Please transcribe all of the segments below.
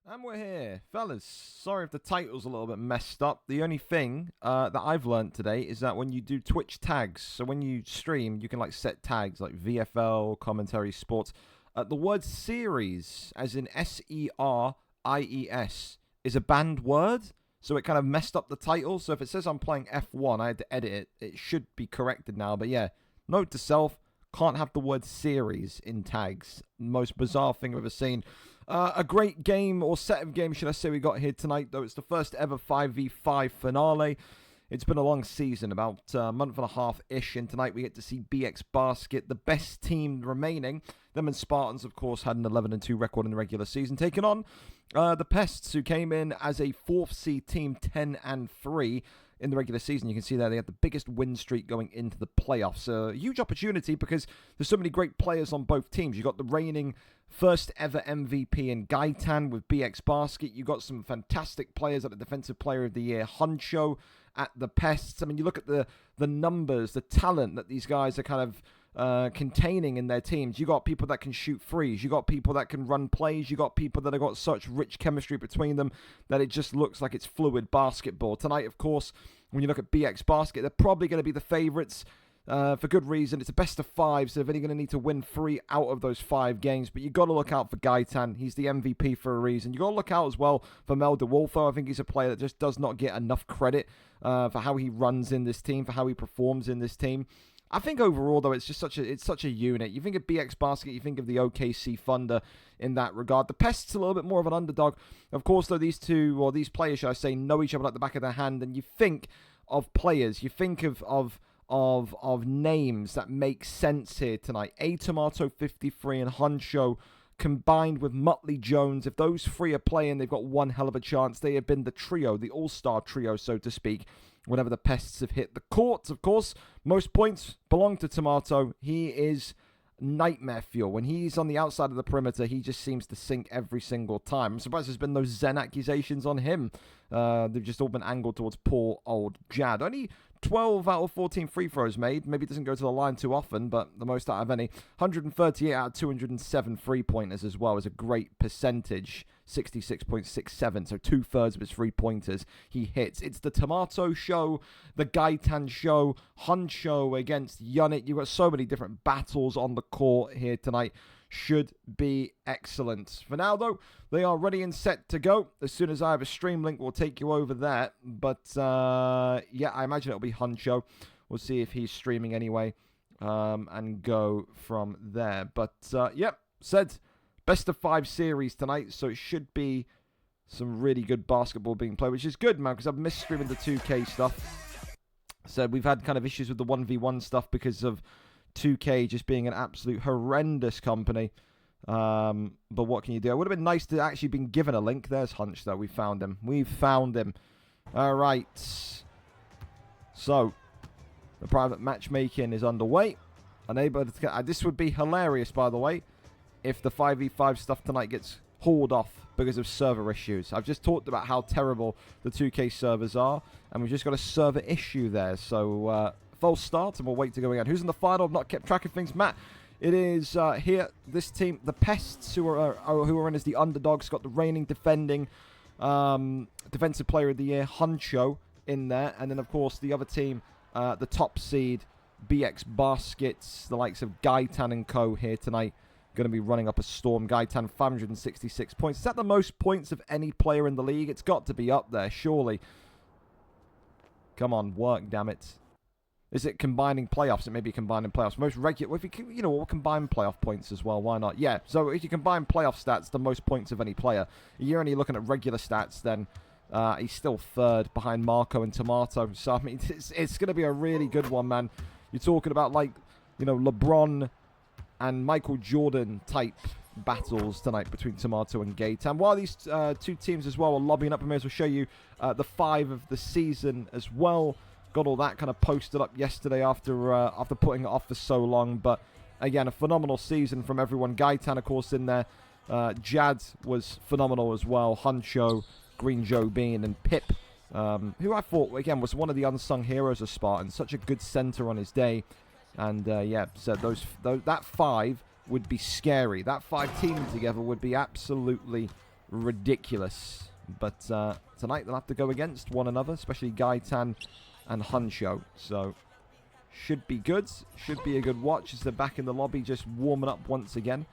And we're here. Fellas, sorry if the title's a little bit messed up. The only thing that I've learned today is that when you do Twitch tags, so when you stream, you can like set tags like VFL, commentary, sports. The word series, as in SERIES, is a banned word. So it kind of messed up the title. So if it says I'm playing F1, I had to edit it. It should be corrected now. But yeah, note to self, can't have the word series in tags. Most bizarre thing I've ever seen. A great game, or set of games, should I say, we got here tonight, though. It's the first ever 5v5 finale. It's been a long season, about a month and a half-ish, and tonight we get to see BX BASKET, the best team remaining. Them and Spartans, of course, had an 11-2 record in the regular season, taking on the Pests, who came in as a 4th seed team, 10-3 in the regular season. You can see there they had the biggest win streak going into the playoffs. A huge opportunity because there's so many great players on both teams. You got the reigning first ever MVP in Gaitan with BX BASKET. You got some fantastic players at the Defensive Player of the Year, Huncho at the Pests. I mean, you look at the numbers, the talent that these guys are kind of containing in their teams. You got people that can shoot threes. You got people that can run plays. You got people that have got such rich chemistry between them that it just looks like it's fluid basketball. Tonight, of course, when you look at BX BASKET, they're probably going to be the favorites. For good reason. It's a best of 5, so they're only going to need to win 3 out of those 5 games. But you've got to look out for Gaitan. He's the MVP for a reason. You've got to look out as well for Mel DeWolfo. I think he's a player that just does not get enough credit for how he runs in this team, for how he performs in this team. I think overall, though, it's just such a unit. You think of BX BASKET, you think of the OKC Thunder in that regard. The Pests a little bit more of an underdog. Of course, though, these players, should I say, know each other like the back of their hand. And you think of players, you think of names that make sense here tonight. A Tomato 53 and Huncho combined with Muttley Jones. If those 3 are playing, they've got one hell of a chance. They have been the trio, the all-star trio, so to speak, whenever the Pests have hit the court. Of course, most points belong to Tomato. He is nightmare fuel. When he's on the outside of the perimeter, he just seems to sink every single time. I'm surprised there's been no Zen accusations on him. They've just all been angled towards poor old Jad. Only 12 out of 14 free throws made. Maybe it doesn't go to the line too often, but the most out of any. 138 out of 207 three-pointers as well is a great percentage. 66.67, so 2/3 of his three-pointers he hits. It's the Tomato show, the Gaitan show, Huncho against Yunit. You've got so many different battles on the court here tonight. Should be excellent. For now, though, they are ready and set to go. As soon as I have a stream link, we'll take you over there. But, yeah, I imagine it'll be Huncho. We'll see if he's streaming anyway and go from there. But, yep, said best of 5 series tonight, so it should be some really good basketball being played, which is good, man, because I've missed streaming the 2K stuff. So we've had kind of issues with the 1v1 stuff because of 2K just being an absolute horrendous company. But what can you do? It would have been nice to actually been given a link. There's Hunch, though. We found him. We've found him. All right. So, the private matchmaking is underway. Unable to get, this would be hilarious, by the way, if the 5v5 stuff tonight gets hauled off because of server issues. I've just talked about how terrible the 2K servers are, and we've just got a server issue there. So, false start, and we'll wait to go again. Who's in the final? I've not kept track of things. Matt, it is here, this team, the Pests, who are in as the underdogs, got the reigning defending Defensive Player of the Year, Huncho, in there. And then, of course, the other team, the top seed, BX BASKET, the likes of Gaitan and co. here tonight, going to be running up a storm. Gaitan, 566 points. Is that the most points of any player in the league? It's got to be up there, surely. Come on, work, damn it. Is it combining playoffs? It may be combining playoffs. Most regular, if you can, we'll combine playoff points as well. Why not? Yeah. So if you combine playoff stats, the most points of any player. You're only looking at regular stats, then he's still 3rd behind Marco and Tomato. So I mean, it's going to be a really good one, man. You're talking about LeBron and Michael Jordan type battles tonight between Tomato and Gaitan. While these 2 teams as well are lobbying up, I may as well show you the 5 of the season as well. Got all that kind of posted up yesterday after putting it off for so long. But again, a phenomenal season from everyone. Gaitan, of course, in there. Jad was phenomenal as well. Huncho, Green Joe Bean, and Pip, who I thought, again, was one of the unsung heroes of Spartan. Such a good center on his day. And, yeah, so that 5 would be scary. That 5 teaming together would be absolutely ridiculous. But tonight they'll have to go against one another, especially Gaitan and Hunsho. So should be good. Should be a good watch as they're back in the lobby just warming up once again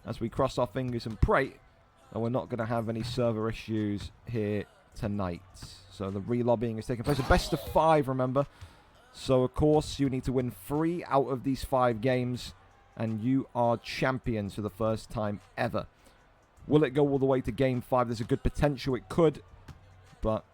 as we cross our fingers and pray that we're not going to have any server issues here tonight. So the re-lobbying is taking place. A best of 5, remember. So, of course, you need to win 3 out of these 5 games, and you are champions for the first time ever. Will it go all the way to Game 5? There's a good potential it could, but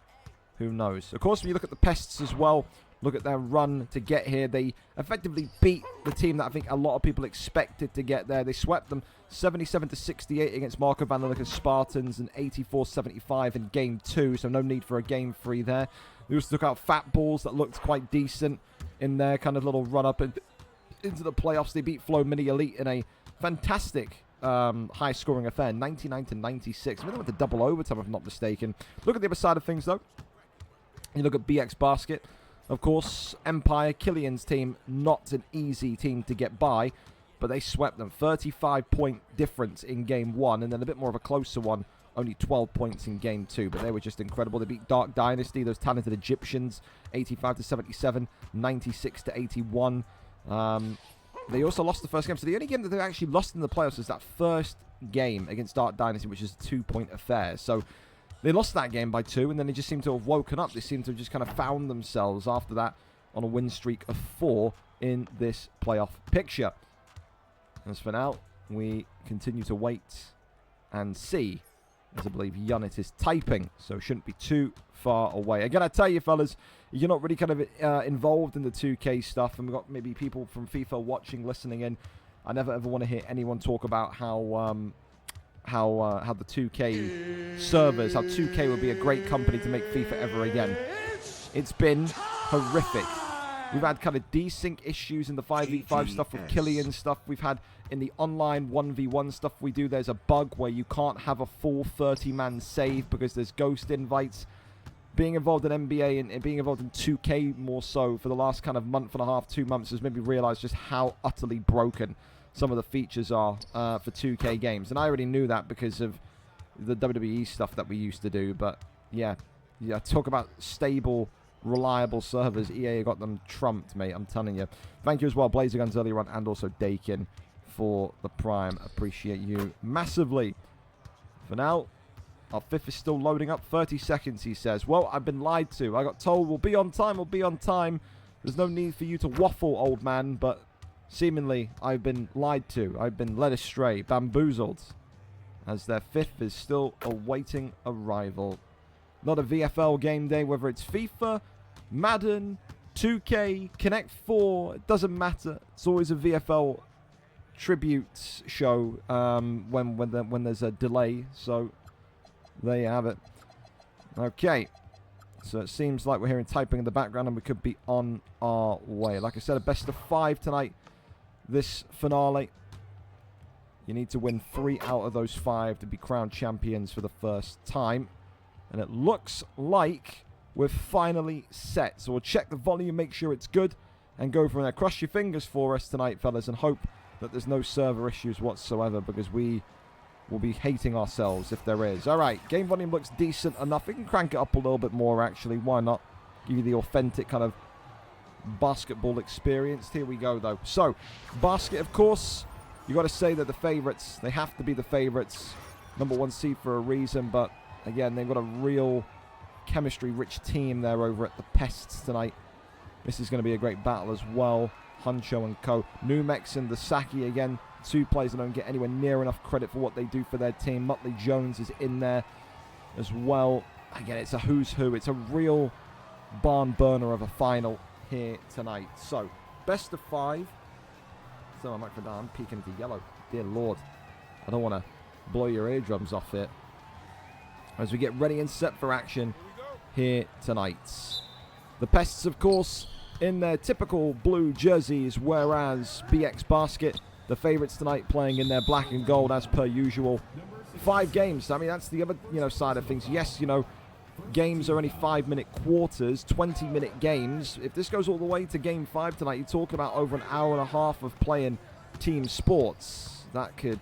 who knows? Of course, when you look at the Pests as well, look at their run to get here. They effectively beat the team that I think a lot of people expected to get there. They swept them 77-68 against Marco Van der Lick's Spartans and 84-75 in Game 2, so no need for a Game 3 there. They also took out Fat Balls that looked quite decent in their kind of little run-up into the playoffs. They beat Flow Mini Elite in a fantastic high-scoring affair, 99-96. I think they went to double overtime, if I'm not mistaken. Look at the other side of things, though. You look at BX Basket. Of course, Empire, Killian's team, not an easy team to get by, but they swept them. 35-point difference in Game 1, and then a bit more of a closer one. Only 12 points in Game 2, but they were just incredible. They beat Dark Dynasty, those talented Egyptians, 85-77, 96-81. They also lost the first game. So the only game that they actually lost in the playoffs was that first game against Dark Dynasty, which is a 2-point affair. So they lost that game by 2, and then they just seem to have woken up. They seem to have just kind of found themselves after that on a win streak of 4 in this playoff picture. As for now, we continue to wait and see. As I believe Yunit is typing, so it shouldn't be too far away. Again, I tell you, fellas, you're not really kind of involved in the 2K stuff, and we've got maybe people from FIFA watching, listening in. I never ever want to hear anyone talk about how the 2K servers, how 2K would be a great company to make FIFA ever again. It's been horrific. We've had kind of desync issues in the 5v5 stuff with Killian stuff. We've had in the online 1v1 stuff we do, there's a bug where you can't have a full 30-man save because there's ghost invites. Being involved in NBA and being involved in 2K more so for the last kind of month and a half, 2 months has made me realize just how utterly broken some of the features are for 2K games. And I already knew that because of the WWE stuff that we used to do. But yeah, talk about stable, reliable servers. EA got them trumped, mate. I'm telling you. Thank you as well, Blazer Guns earlier on, and also Dakin for the Prime. Appreciate you massively. For now, our fifth is still loading up. 30 seconds, he says. Well, I've been lied to. I got told we'll be on time. We'll be on time. There's no need for you to waffle, old man. But seemingly, I've been lied to. I've been led astray, bamboozled. As their fifth is still awaiting arrival. Not a VFL game day, whether it's FIFA, Madden, 2K, Connect 4, it doesn't matter. It's always a VFL tribute show when there's a delay. So there you have it. Okay. So it seems like we're hearing typing in the background and we could be on our way. Like I said, a best of 5 tonight. This finale. You need to win 3 out of those 5 to be crowned champions for the first time. And it looks like we're finally set. So we'll check the volume, make sure it's good, and go from there. Cross your fingers for us tonight, fellas, and hope that there's no server issues whatsoever, because we will be hating ourselves if there is. All right, game volume looks decent enough. We can crank it up a little bit more, actually. Why not? Give you the authentic kind of basketball experience. Here we go, though. So, basket, of course, you got to say they're the favorites. They have to be the favorites. Number 1 seed for a reason, but again, they've got a real chemistry-rich team there over at the Pests tonight. This is going to be a great battle as well. Huncho and co. Numex and the Saki again. 2 players that don't get anywhere near enough credit for what they do for their team. Muttley Jones is in there as well. Again, it's a who's who. It's a real barn burner of a final here tonight. So, best of 5. So I'm peeking into yellow. Dear Lord. I don't want to blow your eardrums off it. As we get ready and set for action here tonight. The Pests, of course, in their typical blue jerseys, whereas BX Basket, the favourites tonight, playing in their black and gold as per usual. 5 games. I mean, that's the other, side of things. Yes, games are only 5-minute quarters, 20-minute games. If this goes all the way to Game 5 tonight, you're talking about over an hour and a half of playing team sports. That could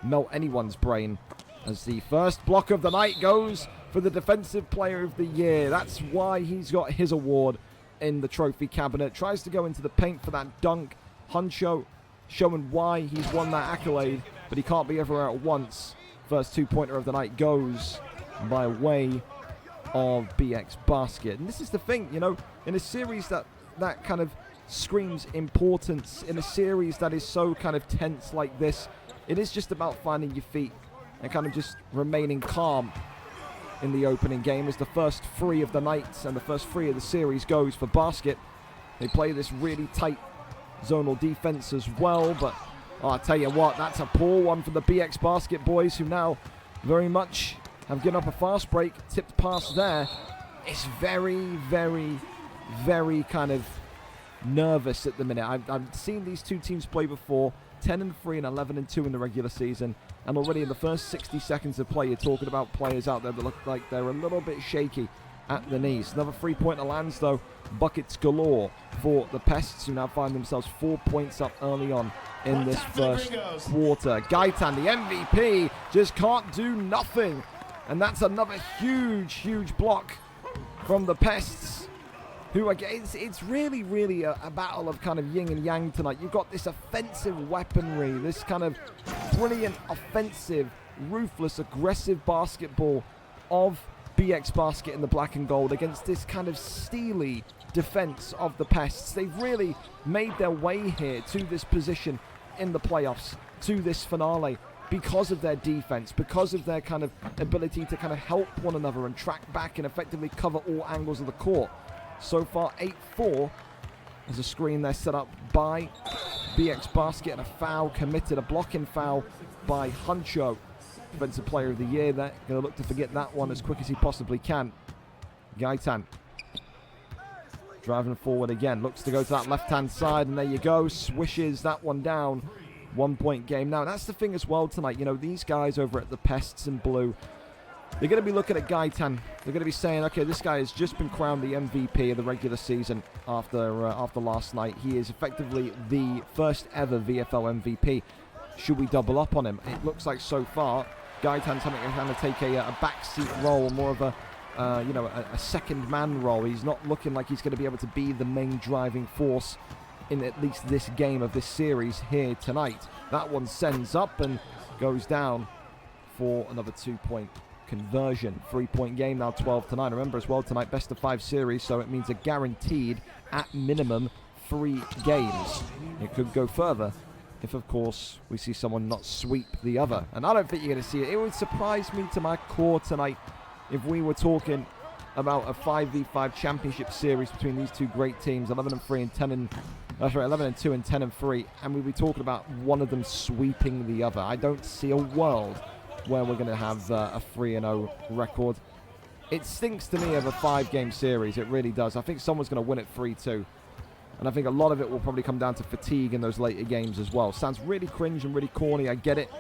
melt anyone's brain as the first block of the night goes for the Defensive Player of the Year. That's why he's got his award in the trophy cabinet. Tries to go into the paint for that dunk. Huncho showing why he's won that accolade, but he can't be everywhere at once. First two-pointer of the night goes by way of BX Basket. And this is the thing, you know, in a series that kind of screams importance, in a series that is so kind of tense like this, it is just about finding your feet and kind of just remaining calm in the opening game, as the first three of the night and the first three of the series goes for Basket. They play this really tight zonal defense as well, but I'll tell you what, that's a poor one for the BX Basket boys, who now very much have given up a fast break. Tipped pass there. It's very, very, very kind of nervous at the minute. I've seen these two teams play before, 10-3 and 11-2 in the regular season, and already in the first 60 seconds of play, you're talking about players out there that look like they're a little bit shaky at the knees. Another three-pointer lands, though. Buckets galore for the Pests, who now find themselves 4 points up early on in this first quarter. Gaitan, the MVP, just can't do nothing. And that's another huge, huge block from the Pests, who, again, it's really, really a battle of kind of yin and yang tonight. You've got this offensive weaponry, this kind of brilliant, offensive, ruthless, aggressive basketball of BX Basket in the black and gold against this kind of steely defense of the Pests. They've really made their way here to this position in the playoffs, to this finale, because of their defense, because of their kind of ability to kind of help one another and track back and effectively cover all angles of the court. So far, 8-4. There's a screen there set up by BX Basket, and a foul committed, a blocking foul by Huncho. Defensive Player of the Year there. Going to look to forget that one as quick as he possibly can. Gaitan driving forward again. Looks to go to that left-hand side, and there you go. Swishes that one down. 1 point game. Now, that's the thing as well tonight. You know, these guys over at the Pests in blue, they're going to be looking at Gaitan. They're going to be saying, okay, this guy has just been crowned the MVP of the regular season after last night. He is effectively the first ever VFL MVP. Should we double up on him? It looks like so far Gaitan's having to kind of take a backseat role, more of a a second man role. He's not looking like he's going to be able to be the main driving force in at least this game of this series here tonight. That one sends up and goes down for another 2-point conversion. 3-point game now, 12-9. Remember as well tonight, best of 5 series, so it means a guaranteed at minimum 3 games. It could go further if, of course, we see someone not sweep the other. And I don't think you're going to see it. It would surprise me to my core tonight if we were talking about a 5v5 championship series between these two great teams, 11-3 and 11-2 and 10-3, and we'd be talking about one of them sweeping the other. I don't see a world where we're going to have a 3-0 record. It stinks to me of a 5-game series. It really does. I think someone's going to win it 3-2. And I think a lot of it will probably come down to fatigue in those later games as well. Sounds really cringe and really corny, I get it.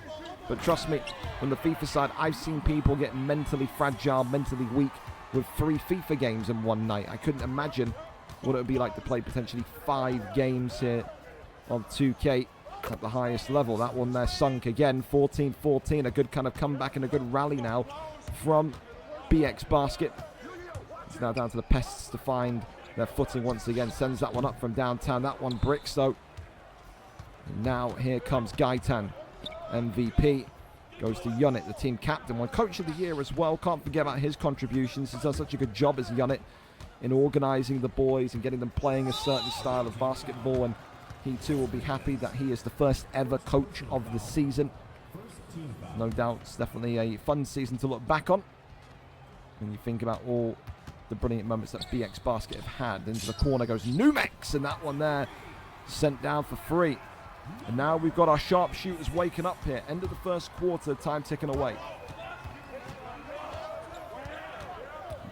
But trust me, from the FIFA side, I've seen people get mentally fragile, mentally weak with 3 FIFA games in one night. I couldn't imagine what it would be like to play potentially 5 games here on 2K at the highest level. That one there sunk again, 14-14. A good kind of comeback and a good rally now from BX Basket. It's now down to the Pests to find their footing once again. Sends that one up from downtown. That one bricks though. And now here comes Gaitan. MVP goes to Yonit, the team captain. One coach of the year as well. Can't forget about his contributions. He's done such a good job as Yonit in organising the boys and getting them playing a certain style of basketball. And he too will be happy that he is the first ever coach of the season. No doubt it's definitely a fun season to look back on when you think about all the brilliant moments that BX Basket have had. Into the corner goes Numex, and that one there sent down for free. And now we've got our sharpshooters waking up here. End of the first quarter, time ticking away.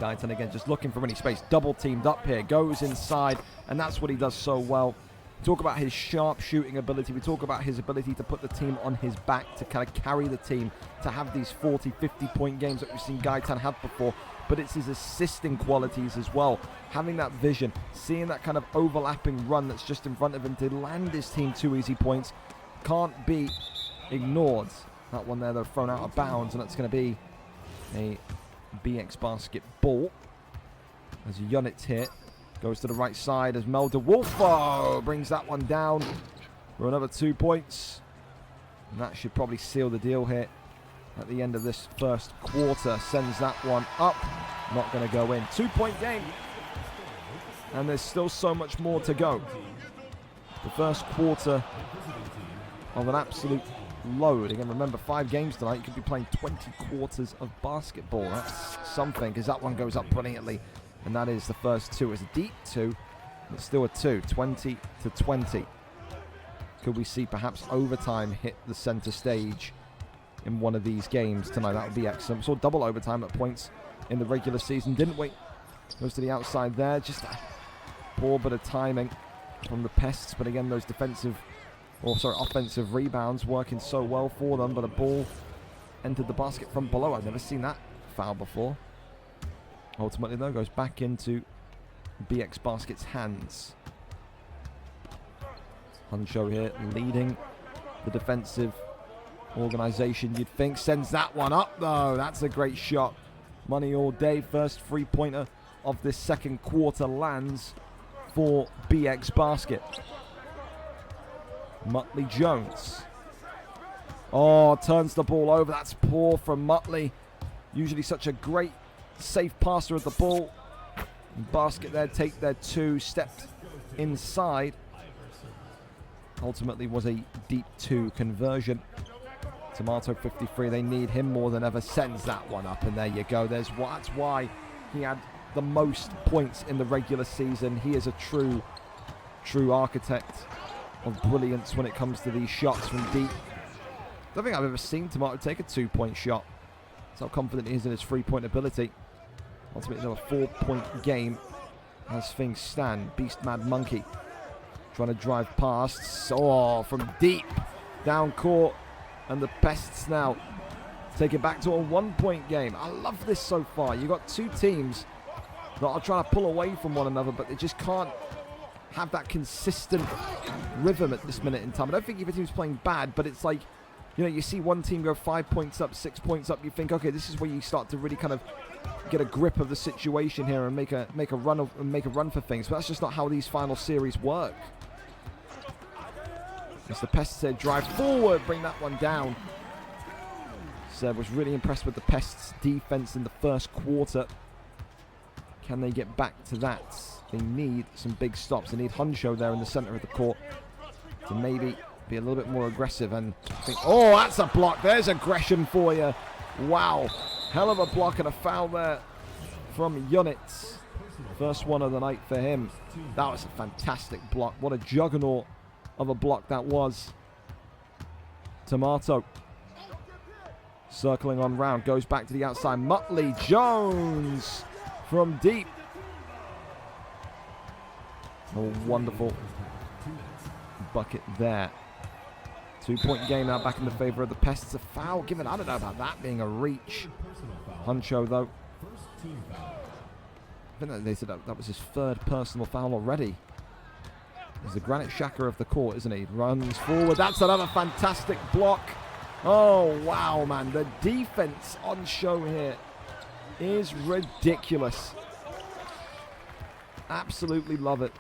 Gaitan again just looking for any space. Double teamed up here, goes inside, and that's what he does so well. We talk about his sharp shooting ability. We talk about his ability to put the team on his back, to kind of carry the team, to have these 40, 50-point games that we've seen Gaitan have before. But it's his assisting qualities as well. Having that vision, seeing that kind of overlapping run that's just in front of him to land his team 2 easy points can't be ignored. That one there, though, thrown out of bounds, and it's going to be a BX Basket ball. As Yonit's hit. Goes to the right side as Melda Wolfo brings that one down for another 2 points. And that should probably seal the deal here at the end of this first quarter. Sends that one up. Not going to go in. 2-point game. And there's still so much more to go. The first quarter of an absolute load. Again, remember, 5 games tonight. You could be playing 20 quarters of basketball. That's something, because that one goes up brilliantly. And that is the first 2. It's a deep 2. It's still a 2. 20-20. Could we see perhaps overtime hit the center stage in one of these games tonight? That would be excellent. We saw double overtime at points in the regular season, didn't we? Goes to the outside there. Just a poor bit of timing from the Pests. But again, those offensive rebounds working so well for them. But a ball entered the basket from below. I've never seen that foul before. Ultimately, though, goes back into BX Basket's hands. Huncho here leading the defensive organization, you'd think. Sends that one up, though. That's a great shot. Money all day. First 3-pointer of this second quarter lands for BX Basket. Muttley Jones. Oh, turns the ball over. That's poor from Muttley. Usually such a great safe passer of the ball. Basket there, take their 2, stepped inside. Ultimately was a deep 2 conversion. Tomato 53, they need him more than ever. Sends that one up, and there you go. That's why he had the most points in the regular season. He is a true architect of brilliance when it comes to these shots from deep. I don't think I've ever seen Tomato take a 2-point shot. That's how confident he is in his 3-point ability. Ultimately, another 4-point game as things stand. Beast Mad Monkey trying to drive past. Oh, from deep down court. And the Pests now take it back to a 1-point game. I love this so far. You've got 2 teams that are trying to pull away from one another, but they just can't have that consistent rhythm at this minute in time. I don't think either team's playing bad, but it's like, you know, you see one team go 5 points up, 6 points up. You think, okay, this is where you start to really kind of get a grip of the situation here and make a run for things. But that's just not how these final series work. As the Pests said, drive forward, bring that one down. So was really impressed with the Pests' defense in the first quarter. Can they get back to that? They need some big stops. They need Huncho there in the center of the court to maybe be a little bit more aggressive and think, oh, that's a block. There's aggression for you. Wow. Hell of a block and a foul there from Yonitz. First one of the night for him. That was a fantastic block. What a juggernaut of a block that was. Tomato circling on round, goes back to the outside. Muttley Jones from deep. A wonderful bucket there. 2-point game now back in the favor of the Pests. A foul given. I don't know about that being a reach. Huncho, though. I think they said that was his 3rd personal foul already. He's the Granite Shaka of the court, isn't he? Runs forward. That's another fantastic block. Oh, wow, man. The defense on show here is ridiculous. Absolutely love it.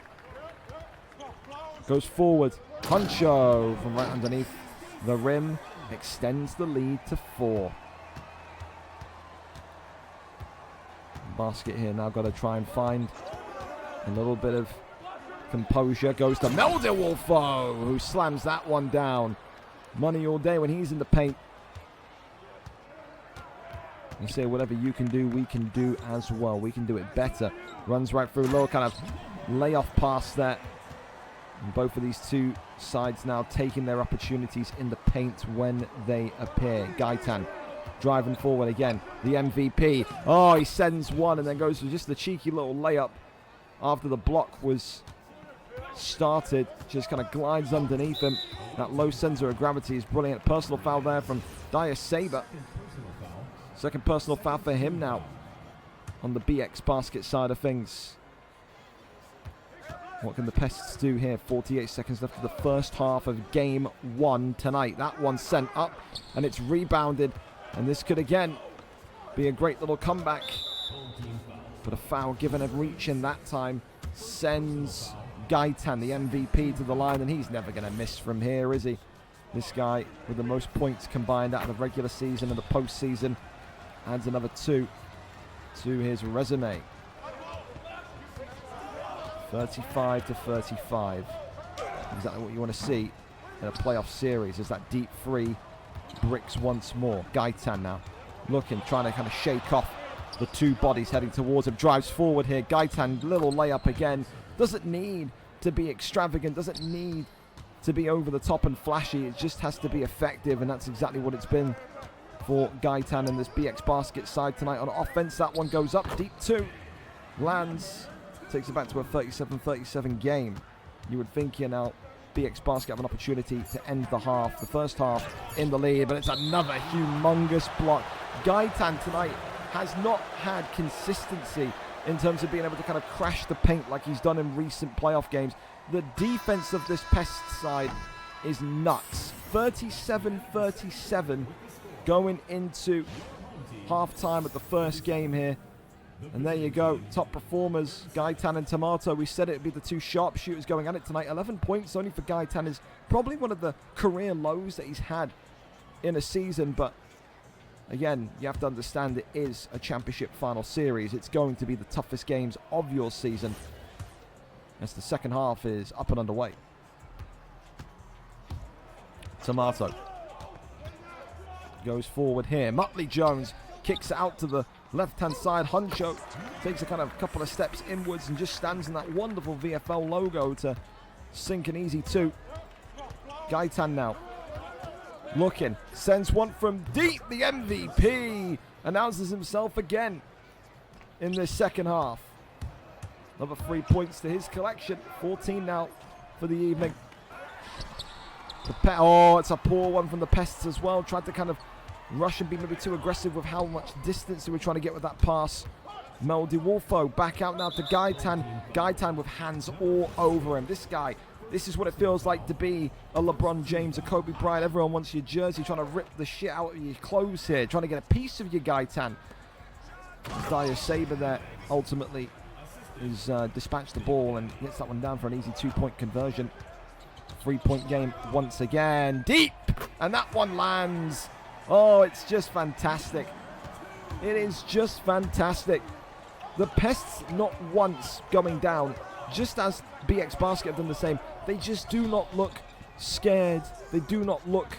Goes forward. Huncho from right underneath the rim. Extends the lead to 4. Basket here now got to try and find a little bit of composure. Goes to Meldewolfo, who slams that one down. Money all day when he's in the paint. You say whatever you can do, we can do as well. We can do it better. Runs right through low, kind of layoff pass there. And both of these 2 sides now taking their opportunities in the paint when they appear. Gaitan driving forward again. The MVP. Oh, he sends one and then goes for just the cheeky little layup after the block was started. Just kind of glides underneath him. That low center of gravity is brilliant. Personal foul there from Dyer Saber. Second personal foul for him now on the BX Basket side of things. What can the Pests do here? 48 seconds left of the first half of game 1 tonight. That one sent up, and it's rebounded. And this could, again, be a great little comeback. But a foul given a reach in that time sends Gaitan, the MVP, to the line. And he's never going to miss from here, is he? This guy with the most points combined out of the regular season and the postseason adds another 2 to his resume. 35 to 35. Exactly what you want to see in a playoff series, is that deep 3 bricks once more. Gaitan now looking, trying to kind of shake off the 2 bodies heading towards him. Drives forward here. Gaitan, little layup again. Doesn't need to be extravagant, doesn't need to be over the top and flashy. It just has to be effective, and that's exactly what it's been for Gaitan and this BX Basket side tonight. On offense, that one goes up, deep 2. Lands. Takes it back to a 37-37 game. You would think here now BX Basket have an opportunity to end the half, the first half, in the lead, but it's another humongous block. Gaitan tonight has not had consistency in terms of being able to kind of crash the paint like he's done in recent playoff games. The defense of this Pest side is nuts. 37-37 going into half-time at the first game here. And there you go, top performers, Gaitan and Tomato. We said it would be the 2 sharpshooters going at it tonight. 11 points only for Gaitan is probably one of the career lows that he's had in a season. But again, you have to understand it is a championship final series. It's going to be the toughest games of your season, as the second half is up and underway. Tomato goes forward here. Muttley Jones kicks it out to the left-hand side. Huncho takes a kind of couple of steps inwards and just stands in that wonderful VFL logo to sink an easy 2. Gaitan now looking, sends one from deep. The MVP announces himself again in this second half. Another 3 points to his collection. 14 now for the evening. It's a poor one from the Pests as well. Tried to kind of rush and be maybe too aggressive with how much distance they were trying to get with that pass. Mel DeWolfo back out now to Gaitan. Gaitan with hands all over him. This guy, this is what it feels like to be a LeBron James, a Kobe Bryant. Everyone wants your jersey, trying to rip the shit out of your clothes here, trying to get a piece of your Gaitan. Dyer Saber there ultimately is dispatched the ball and gets that one down for an easy 2-point conversion. 3-point game once again. Deep! And that one lands. Oh, it's just fantastic. It is just fantastic. The Pests not once going down, just as BX Basket have done the same. They just do not look scared. They do not look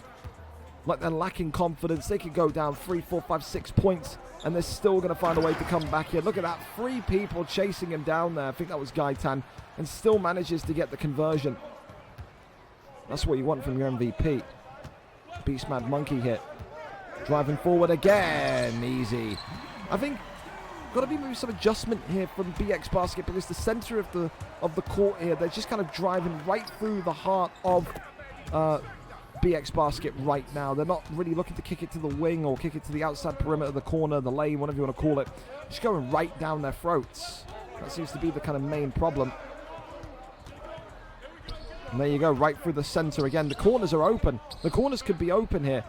like they're lacking confidence. They could go down 3, 4, 5, 6 points, and they're still going to find a way to come back here. Look at that. 3 people chasing him down there. I think that was Gaitan, and still manages to get the conversion. That's what you want from your MVP. Beast Mad Monkey hit. Driving forward again. Easy. I think got to be maybe some adjustment here from BX Basket, because the center of the court here, they're just kind of driving right through the heart of BX Basket right now. They're not really looking to kick it to the wing or kick it to the outside perimeter of the corner, the lane, whatever you want to call it. Just going right down their throats. That seems to be the kind of main problem. And there you go, right through the center again. The corners are open. The corners could be open here.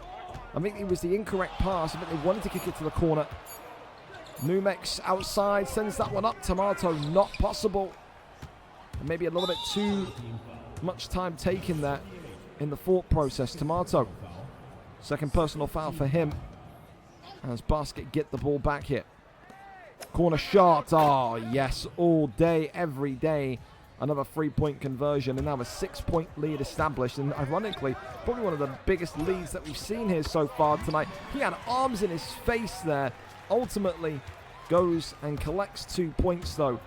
I think it was the incorrect pass. I think they wanted to kick it to the corner. Numex outside, sends that one up. Tomato, not possible. And maybe a little bit too much time taken there in the thought process. Tomato, second personal foul for him, as Basket get the ball back here. Corner shot, oh yes, all day, every day. Another 3-point conversion, and now a 6-point lead established. And ironically, probably one of the biggest leads that we've seen here so far tonight. He had arms in his face there. Ultimately goes and collects 2 points though.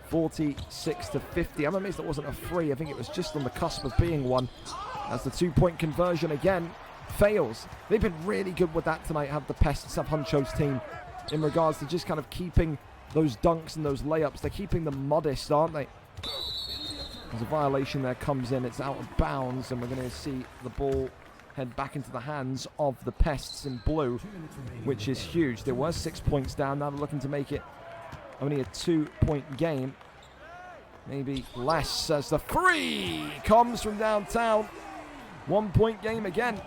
46 to 50. I'm amazed that wasn't a 3. I think it was just on the cusp of being one, as the 2-point conversion again fails. They've been really good with that tonight, have the Pests, have Huncho's team, in regards to just kind of keeping those dunks and those layups. They're keeping them modest, aren't they? There's a violation there, comes in, it's out of bounds, and we're going to see the ball head back into the hands of the Pests in blue, which is huge. There were 6 points down, now they're looking to make it only a 2-point game. maybe less, as the free comes from downtown. 1 point game again.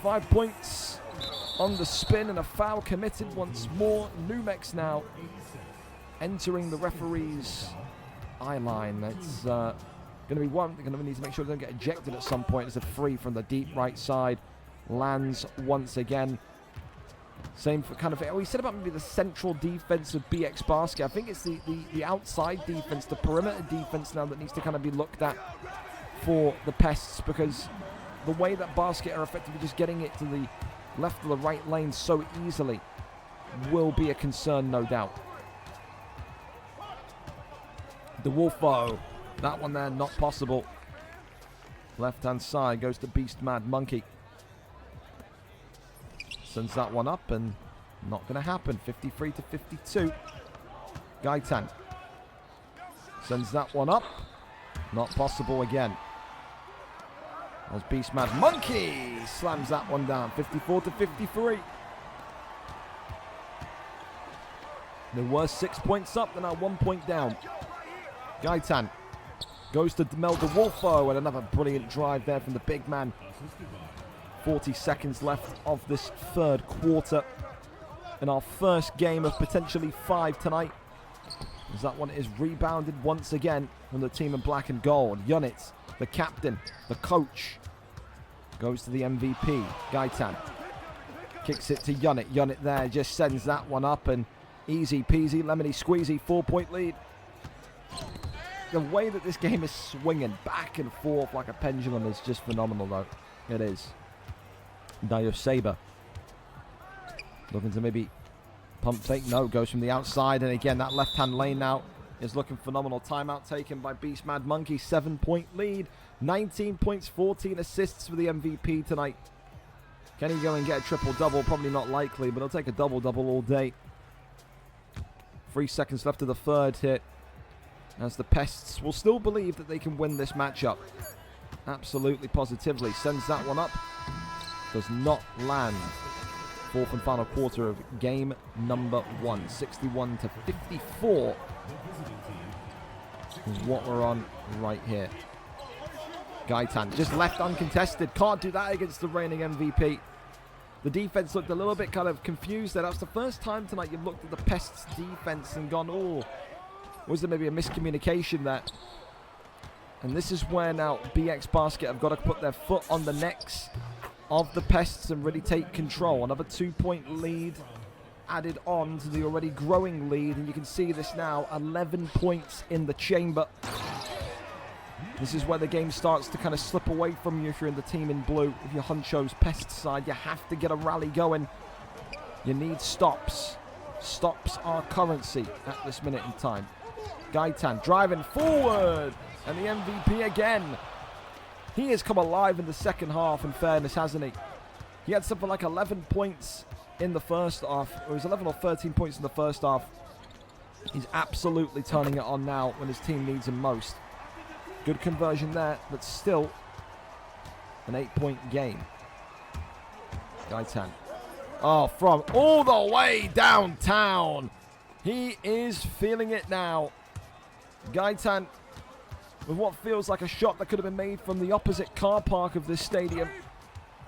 5 points on the spin and a foul committed once more. Numex now entering the referee's eye line. That's going to be one. They're going to need to make sure they don't get ejected at some point. It's a free from the deep right side. Lands once again. Same for kind of, we said about maybe the central defense of BX Basket. I think it's the outside defense, the perimeter defense now that needs to kind of be looked at for the Pests, because the way that Basket are effectively just getting it to the left or the right lane so easily will be a concern, no doubt. The Wolfo, that one there, not possible. Left-hand side goes to Beast Mad Monkey. Sends that one up, and not going to happen. 53 to 52. Gaitan sends that one up. Not possible again. As Beast Mad Monkey slams that one down. 54 to 53. There were 6 points up, they're now 1 point down. Gaitan goes to Demel the Wolfo, and another brilliant drive there from the big man. 40 seconds left of this third quarter. In our first game of potentially 5 tonight. As that one is rebounded once again from the team in black and gold. Yunit, the captain, the coach, goes to the MVP. Gaitan kicks it to Yunit. Yunit there just sends that one up, and easy peasy, lemony squeezy, 4 point lead. The way that this game is swinging back and forth like a pendulum is just phenomenal, though. It is. Dio Saber looking to maybe pump fake. No, goes from the outside, and again that left hand lane now is looking phenomenal. Timeout taken by Beast Mad Monkey. 7 point lead, 19 points, 14 assists for the MVP tonight. Can he go and get a triple double? Probably not likely, but he'll take a double double all day. 3 seconds left of the third hit, as the Pests will still believe that they can win this matchup. Absolutely, positively. Sends that one up. Does not land. Fourth and final quarter of game number 1. 61 to 54 is what we're on right here. Gaitan just left uncontested. Can't do that against the reigning MVP. The defense looked a little bit kind of confused there. That's the first time tonight you've looked at the Pests defense and gone, oh, was there maybe a miscommunication there? And this is where now BX Basket have got to put their foot on the necks of the Pests and really take control. Another 2 point lead added on to the already growing lead, and you can see this now, 11 points in the chamber. This is where the game starts to kind of slip away from you if you're in the team in blue. If you're Huncho's Pests side, you have to get a rally going. You need stops. Stops are currency at this minute in time. Gaitan driving forward, and the MVP again. He has come alive in the second half, in fairness, hasn't he? He had something like 11 points in the first half. Or it was 11 or 13 points in the first half. He's absolutely turning it on now when his team needs him most. Good conversion there, but still an 8 point game. Gaitan. Oh, from all the way downtown. He is feeling it now. Gaitan with what feels like a shot that could have been made from the opposite car park of this stadium.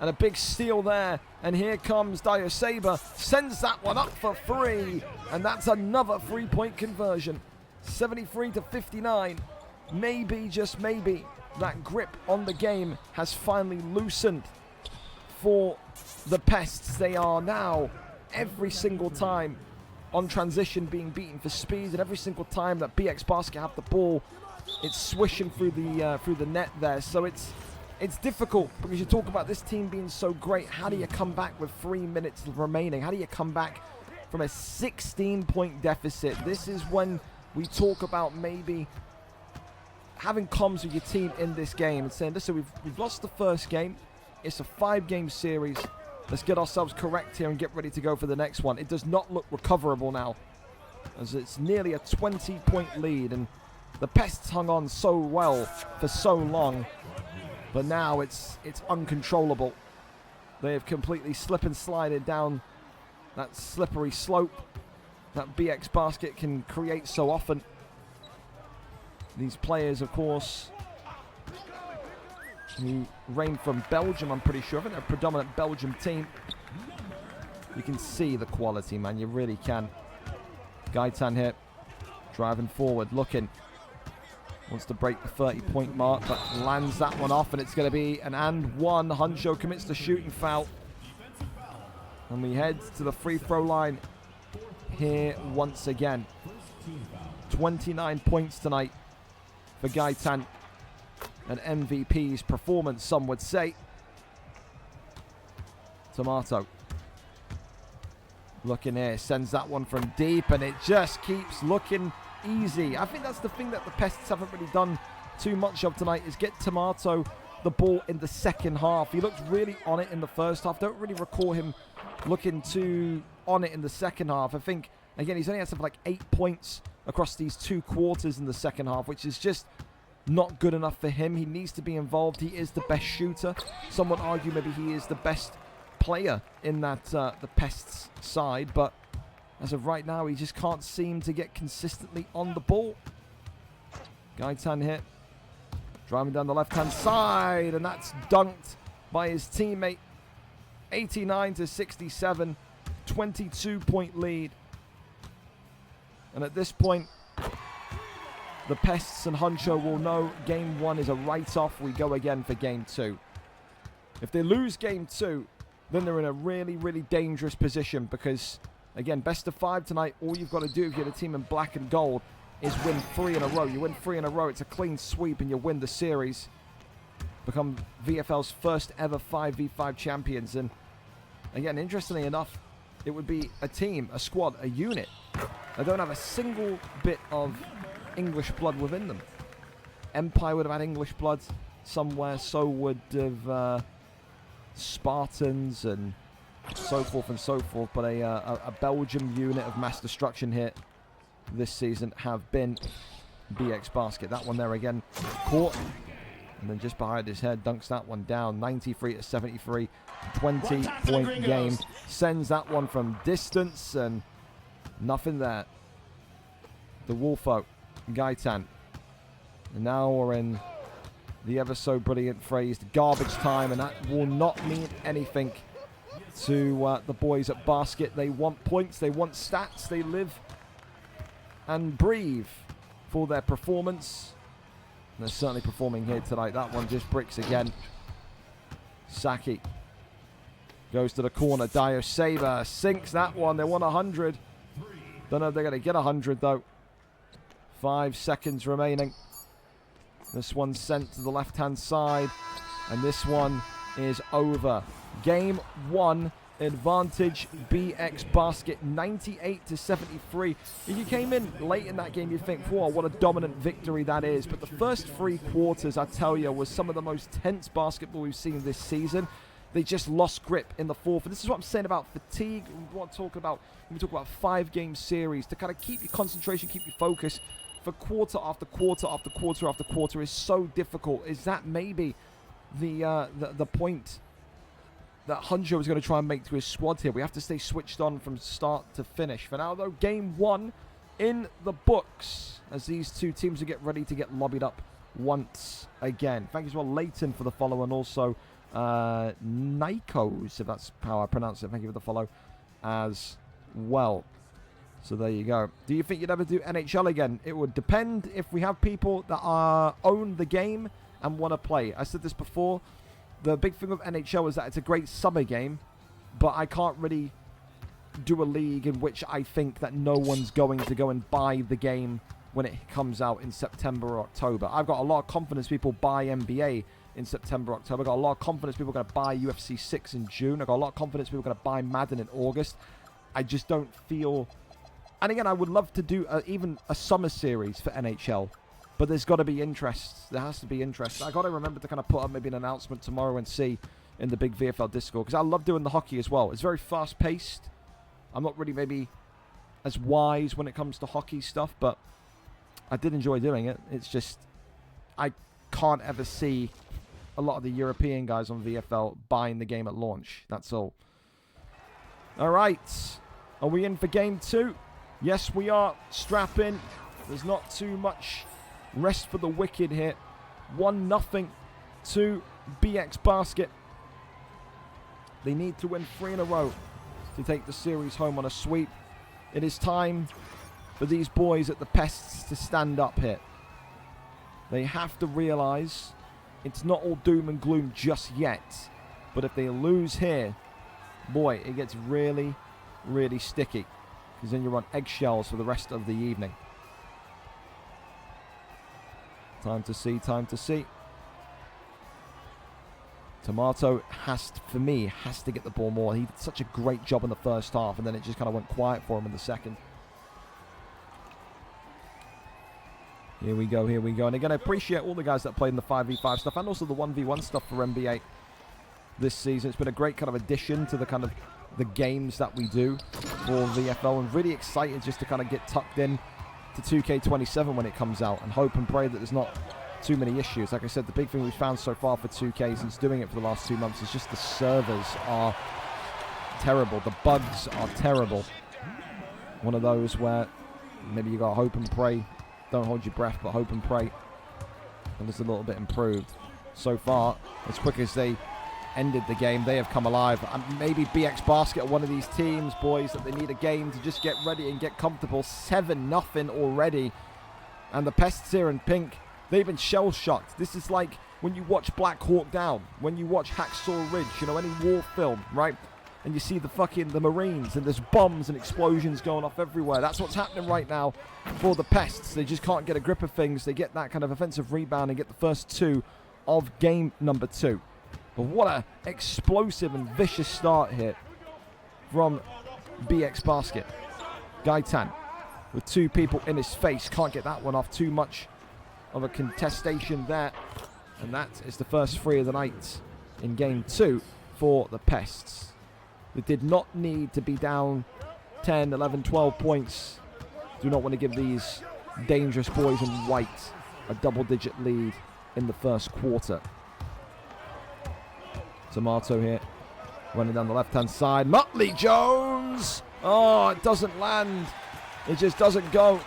And a big steal there. And here comes Dio Saber. Sends that one up for free. And that's another 3 point conversion. 73 to 59. Maybe, just maybe, that grip on the game has finally loosened for the Pests. They are now, every single time on transition, being beaten for speed. And every single time that BX Basket have the ball, it's swishing through the net there. So it's difficult, because you talk about this team being so great. How do you come back with 3 minutes remaining? How do you come back from a 16-point deficit? This is when we talk about maybe having comms with your team in this game and saying, listen, we've lost the first game. It's a 5-game series. Let's get ourselves correct here and get ready to go for the next one. It does not look recoverable now, as it's nearly a 20-point lead, and the Pests hung on so well for so long, but now it's uncontrollable. They have completely slip and slided down that slippery slope that BX Basket can create so often. These players, of course, who reign from Belgium, I'm pretty sure. I think they're a predominant Belgium team. You can see the quality, man. You really can. Gaitan here, driving forward, looking. Wants to break the 30-point mark, but lands that one off, and it's going to be an and one. Huncho commits the shooting foul. And we head to the free throw line here once again. 29 points tonight for Gaitan. An MVP's performance, some would say. Tomato. Looking here, sends that one from deep, and it just keeps looking easy. I think that's the thing that the Pests haven't really done too much of tonight, is get Tomato the ball in the second half. He looked really on it in the first half. Don't really recall him looking too on it in the second half. I think, again, he's only had something like 8 points across these 2 quarters in the second half, which is just not good enough for him. He needs to be involved. He is the best shooter. Some would argue maybe he is the best player in that the Pests side, but as of right now, he just can't seem to get consistently on the ball. Gaitan here, driving down the left-hand side, and that's dunked by his teammate. 89-67, 22-point lead. And at this point, the Pests and Huncho will know game 1 is a write-off. We go again for game 2. If they lose game 2, then they're in a really, really dangerous position because, again, best of 5 tonight. All you've got to do if you're the team in black and gold is win 3 in a row. You win 3 in a row, it's a clean sweep, and you win the series. Become VFL's first ever 5v5 champions. And, again, interestingly enough, it would be a team, a squad, a unit. They don't have a single bit of English blood within them. Empire would have had English blood somewhere, so would have Spartans and so forth and so forth, but a Belgium unit of mass destruction here this season have been BX Basket. That one there again caught, and then just behind his head dunks that one down. 93-73, 20-point game. Sends that one from distance, and nothing there. The Wolfo, Gaitan. And now we're in the ever so brilliant phrase, garbage time, and that will not mean anything to the boys at Basket. They want points, they want stats, they live and breathe for their performance. And they're certainly performing here tonight. That one just bricks again. Saki goes to the corner. Dio Saber sinks that one. They want 100. Don't know if they're going to get 100 though. 5 seconds remaining. This one's sent to the left-hand side, and this one is over. Game 1, advantage BX Basket, 98-73. If you came in late in that game, you'd think, whoa, what a dominant victory that is. But the first 3 quarters, I tell you, was some of the most tense basketball we've seen this season. They just lost grip in the fourth. And this is what I'm saying about fatigue. We want to talk about, when we talk about 5-game series, to kind of keep your concentration, keep your focus for quarter after quarter after quarter after quarter is so difficult. Is that maybe the point that Huncho is going to try and make to his squad here? We have to stay switched on from start to finish. For now, though, game 1 in the books as these 2 teams will get ready to get lobbied up once again. Thank you as well, Leighton, for the follow, and also Nikos, if that's how I pronounce it. Thank you for the follow as well. So there you go. Do you think you'd ever do NHL again? It would depend if we have people that own the game and want to play. I said this before. The big thing with NHL is that it's a great summer game, but I can't really do a league in which I think that no one's going to go and buy the game when it comes out in September or October. I've got a lot of confidence people buy NBA in September, October. I've got a lot of confidence people are going to buy UFC 6 in June. I've got a lot of confidence people are going to buy Madden in August. I just don't feel... And again, I would love to do even a summer series for NHL, but there's got to be interest. There has to be interest. I got to remember to kind of put up maybe an announcement tomorrow and see in the big VFL Discord, because I love doing the hockey as well. It's very fast-paced. I'm not really maybe as wise when it comes to hockey stuff, but I did enjoy doing it. It's just I can't ever see a lot of the European guys on VFL buying the game at launch. That's all. All right. Are we in for game 2? Yes, we are. Strap in. There's not too much rest for the wicked here. 1-0 to BX Basket. They need to win 3 in a row to take the series home on a sweep. It is time for these boys at the Pests to stand up here. They have to realize it's not all doom and gloom just yet. But if they lose here, boy, it gets really, really sticky. Because then you're on eggshells for the rest of the evening. Time to see, time to see. Tomato has to get the ball more. He did such a great job in the first half, and then it just kind of went quiet for him in the second. Here we go, here we go. And again, I appreciate all the guys that played in the 5v5 stuff and also the 1v1 stuff for NBA this season. It's been a great kind of addition to the kind of the games that we do for VFL, and really excited just to kind of get tucked in to 2K27 when it comes out, and hope and pray that there's not too many issues. Like I said, the big thing we've found so far for 2K since doing it for the last 2 months is just the servers are terrible. The bugs are terrible. One of those where maybe you gotta hope and pray. Don't hold your breath, but hope and pray. And it's a little bit improved. So far, as quick as they ended the game, they have come alive. Maybe BX Basket are one of these teams, boys, that they need a game to just get ready and get comfortable. 7-0 already. And the Pests here in pink, they've been shell-shocked. This is like when you watch Black Hawk Down, when you watch Hacksaw Ridge, you know, any war film, right? And you see the Marines, and there's bombs and explosions going off everywhere. That's what's happening right now for the Pests. They just can't get a grip of things. They get that kind of offensive rebound and get the first 2 of game number 2. But what an explosive and vicious start here from BX Basket. Gaitan with 2 people in his face. Can't get that one off. Too much of a contestation there. And that is the first 3 of the night in game 2 for the Pests. They did not need to be down 10, 11, 12 points. Do not want to give these dangerous boys in white a double-digit lead in the first quarter. Tomato here, running down the left-hand side. Muttley Jones! Oh, it doesn't land. It just doesn't go.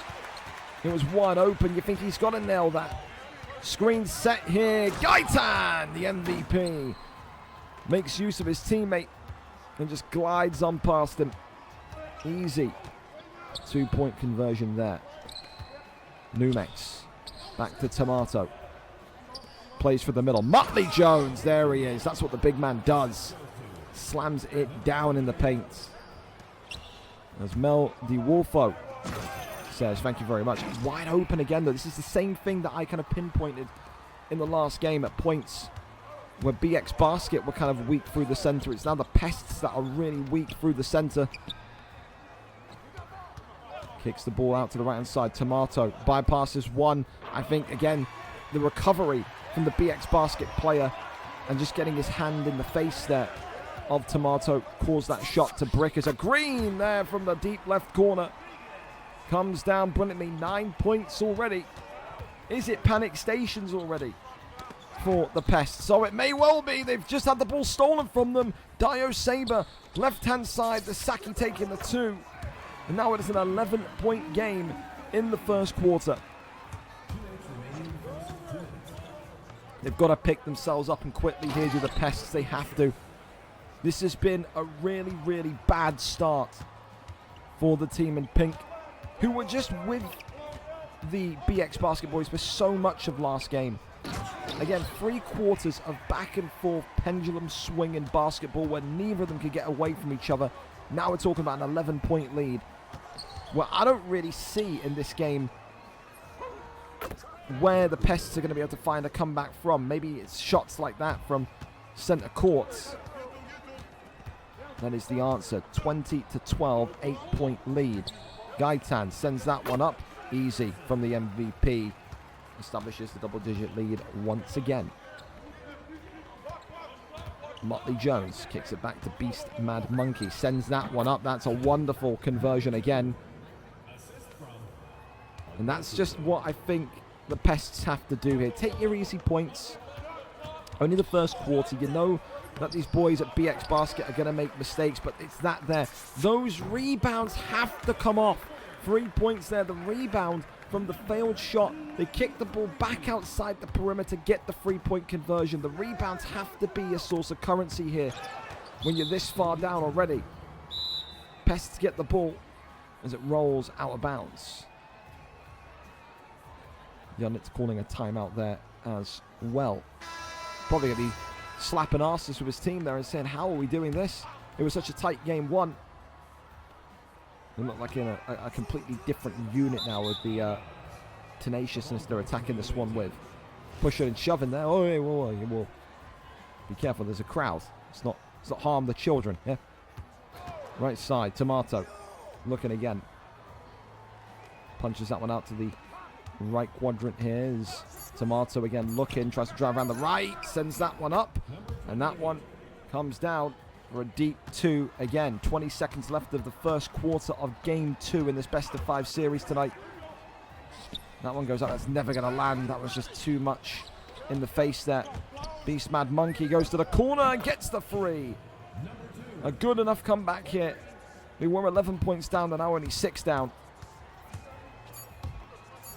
It was wide open. You think he's got to nail that. Screen set here. Gaitan, the MVP, makes use of his teammate and just glides on past him. Easy 2-point conversion there. Numex back to Tomato. Plays for the middle. Muttley Jones, there he is. That's what the big man does. Slams it down in the paint. As Mel DeWolfo says, thank you very much. Wide open again, though. This is the same thing that I kind of pinpointed in the last game at points where BX Basket were kind of weak through the center. It's now the Pests that are really weak through the center. Kicks the ball out to the right-hand side. Tomato bypasses one. I think, again, the recovery from the BX Basket player and just getting his hand in the face there of Tomato caused that shot to brick. As a green there from the deep left corner. Comes down brilliantly. 9 points already. Is it panic stations already for the Pests? So it may well be. They've just had the ball stolen from them. Dio Saber, left-hand side. The Saki taking the 2. And now it is an 11-point game in the first quarter. They've got to pick themselves up and quickly here do the Pests. They have to. This has been a really, really bad start for the team in pink, who were just with the BX Basket boys for so much of last game. Again, 3 quarters of back and forth pendulum swing in basketball where neither of them could get away from each other. Now we're talking about an 11-point lead. Well, I don't really see in this game where the Pests are going to be able to find a comeback from. Maybe it's shots like that from center courts. That is the answer. 20-12, 8-point lead. Gaitan sends that one up. Easy from the MVP. Establishes the double-digit lead once again. Muttley Jones kicks it back to Beast Mad Monkey. Sends that one up. That's a wonderful conversion again. And that's just what I think the Pests have to do here. Take your easy points. Only the first quarter. You know that these boys at BX Basket are going to make mistakes, but it's that there. Those rebounds have to come off. 3 points there. The rebound from the failed shot. They kick the ball back outside the perimeter, get the 3-point conversion. The rebounds have to be a source of currency here when you're this far down already. Pests get the ball as it rolls out of bounds. Yonit's calling a timeout there as well. Probably going to be slapping asses with his team there and saying, how are we doing this? It was such a tight game one. They look like in a completely different unit now with the tenaciousness they're attacking this one with. Pushing and shoving there. Oh, yeah, whoa. Be careful, there's a crowd. It's not harm the children, yeah? Right side, Tomato. Looking again. Punches that one out to the right quadrant here. Is Tomato again looking, tries to drive around the right, sends that one up, and that one comes down for a deep 2 again. 20 seconds left of the first quarter of game 2 in this best of 5 series tonight. That one goes up, that's never going to land. That was just too much in the face there. Beast Mad Monkey goes to the corner and gets the 3. A good enough comeback here. We were 11 points down, and now only 6 down.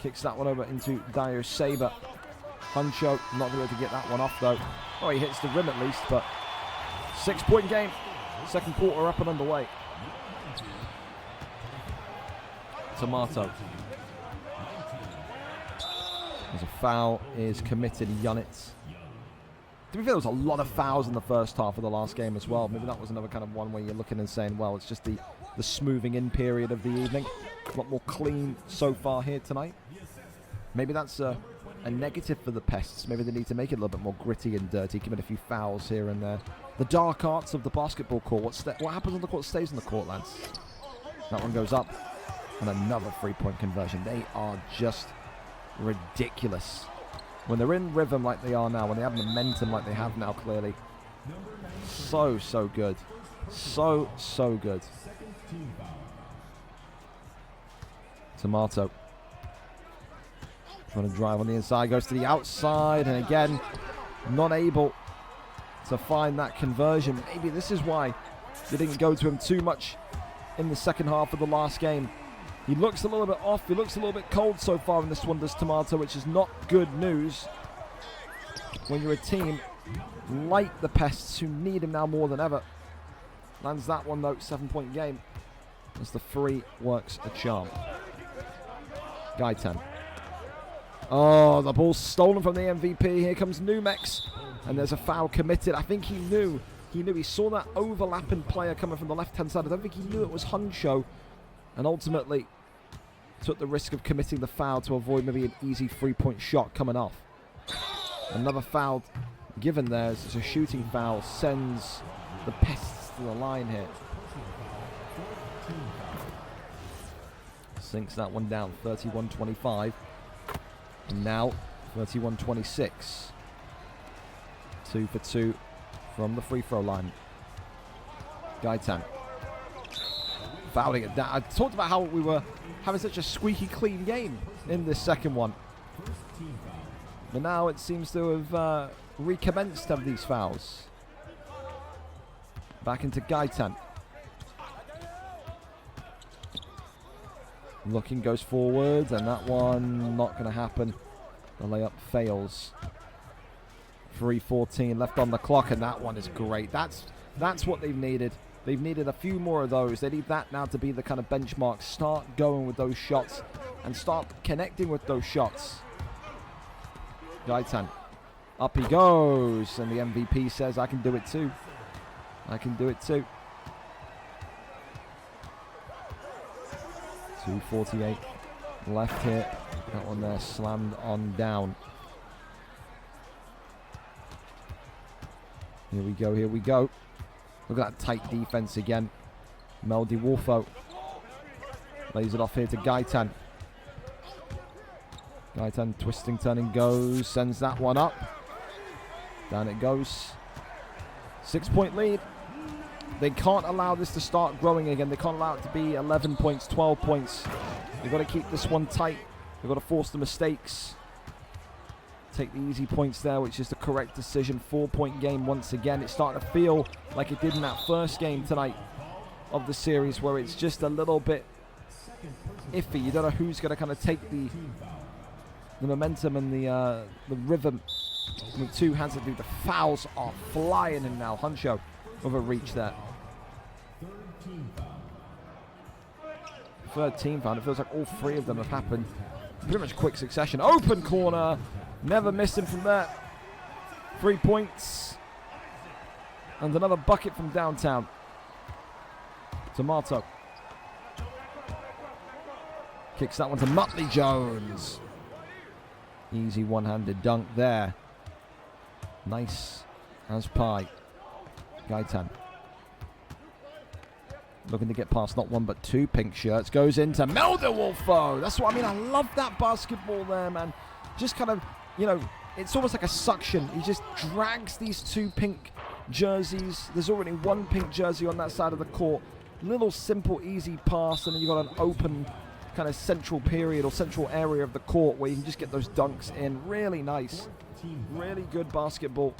Kicks that one over into Dire Saber. Huncho not going to be able to get that one off though. Oh, he hits the rim at least, but 6-point game. Second quarter up and underway. Tomato. As a foul is committed, Yonitz. To be fair, there was a lot of fouls in the first half of the last game as well. Maybe that was another kind of one where you're looking and saying, well, it's just the smoothing in period of the evening. A lot more clean so far here tonight. Maybe that's a negative for the Pests. Maybe they need to make it a little bit more gritty and dirty, commit a few fouls here and there. The dark arts of the basketball court. What happens on the court stays on the court, lads. That one goes up. And another 3-point conversion. They are just ridiculous. When they're in rhythm like they are now, when they have momentum like they have now, clearly. So good. So good. Tomato. Trying to drive on the inside, goes to the outside, and again, not able to find that conversion. Maybe this is why they didn't go to him too much in the second half of the last game. He looks a little bit off, he looks a little bit cold so far in this one, does Tomato, which is not good news when you're a team like the Pests who need him now more than ever. Lands that one though, 7-point game, as the 3 works a charm. Gaitan. Oh, the ball's stolen from the MVP. Here comes Numex. And there's a foul committed. I think he knew. He saw that overlapping player coming from the left-hand side. I don't think he knew it was Huncho. And ultimately took the risk of committing the foul to avoid maybe an easy 3-point shot coming off. Another foul given there. It's a shooting foul. Sends the Pests to the line here. Sinks that one down. 31-25. And now, 31-26. 2 for 2 from the free throw line. Gaitan. Fouling it down. I talked about how we were having such a squeaky clean game in this second one. But now it seems to have recommenced of these fouls. Back into Gaitan. Looking, goes forward, and that one not going to happen. The layup fails. 3:14 left on the clock, and that one is great. That's what they've needed. They've needed a few more of those. They need that now to be the kind of benchmark. Start going with those shots and start connecting with those shots. Gaitan. Up he goes, and the MVP says, I can do it too. I can do it too. 2:48 left here. That one there slammed on down. Here we go, here we go. Look at that tight defense again. Meldy Wolfo lays it off here to Gaitan. Gaitan twisting, turning, goes, sends that one up. Down it goes. 6-point lead. They can't allow this to start growing again. They can't allow it to be 11 points, 12 points. They've got to keep this one tight. They've got to force the mistakes. Take the easy points there, which is the correct decision. 4-point game once again. It's starting to feel like it did in that first game tonight of the series, where it's just a little bit iffy. You don't know who's going to kind of take the momentum and the rhythm. With two hands to do. The fouls are flying in now. Huncho with a reach there. Third team foul. It feels like all three of them have happened. Pretty much quick succession. Open corner. Never missing from there. 3 points. And another bucket from downtown. Tomato. Kicks that one to Mutley Jones. Easy one-handed dunk there. Nice as pie. Gaitan. Looking to get past not one but two pink shirts. Goes into Meldewolfo. That's what I mean. I love that basketball there, man. Just kind of, you know, it's almost like a suction. He just drags these two pink jerseys. There's already one pink jersey on that side of the court. Little simple, easy pass, and then you've got an open kind of central period or central area of the court where you can just get those dunks in. Really nice. Really good basketball.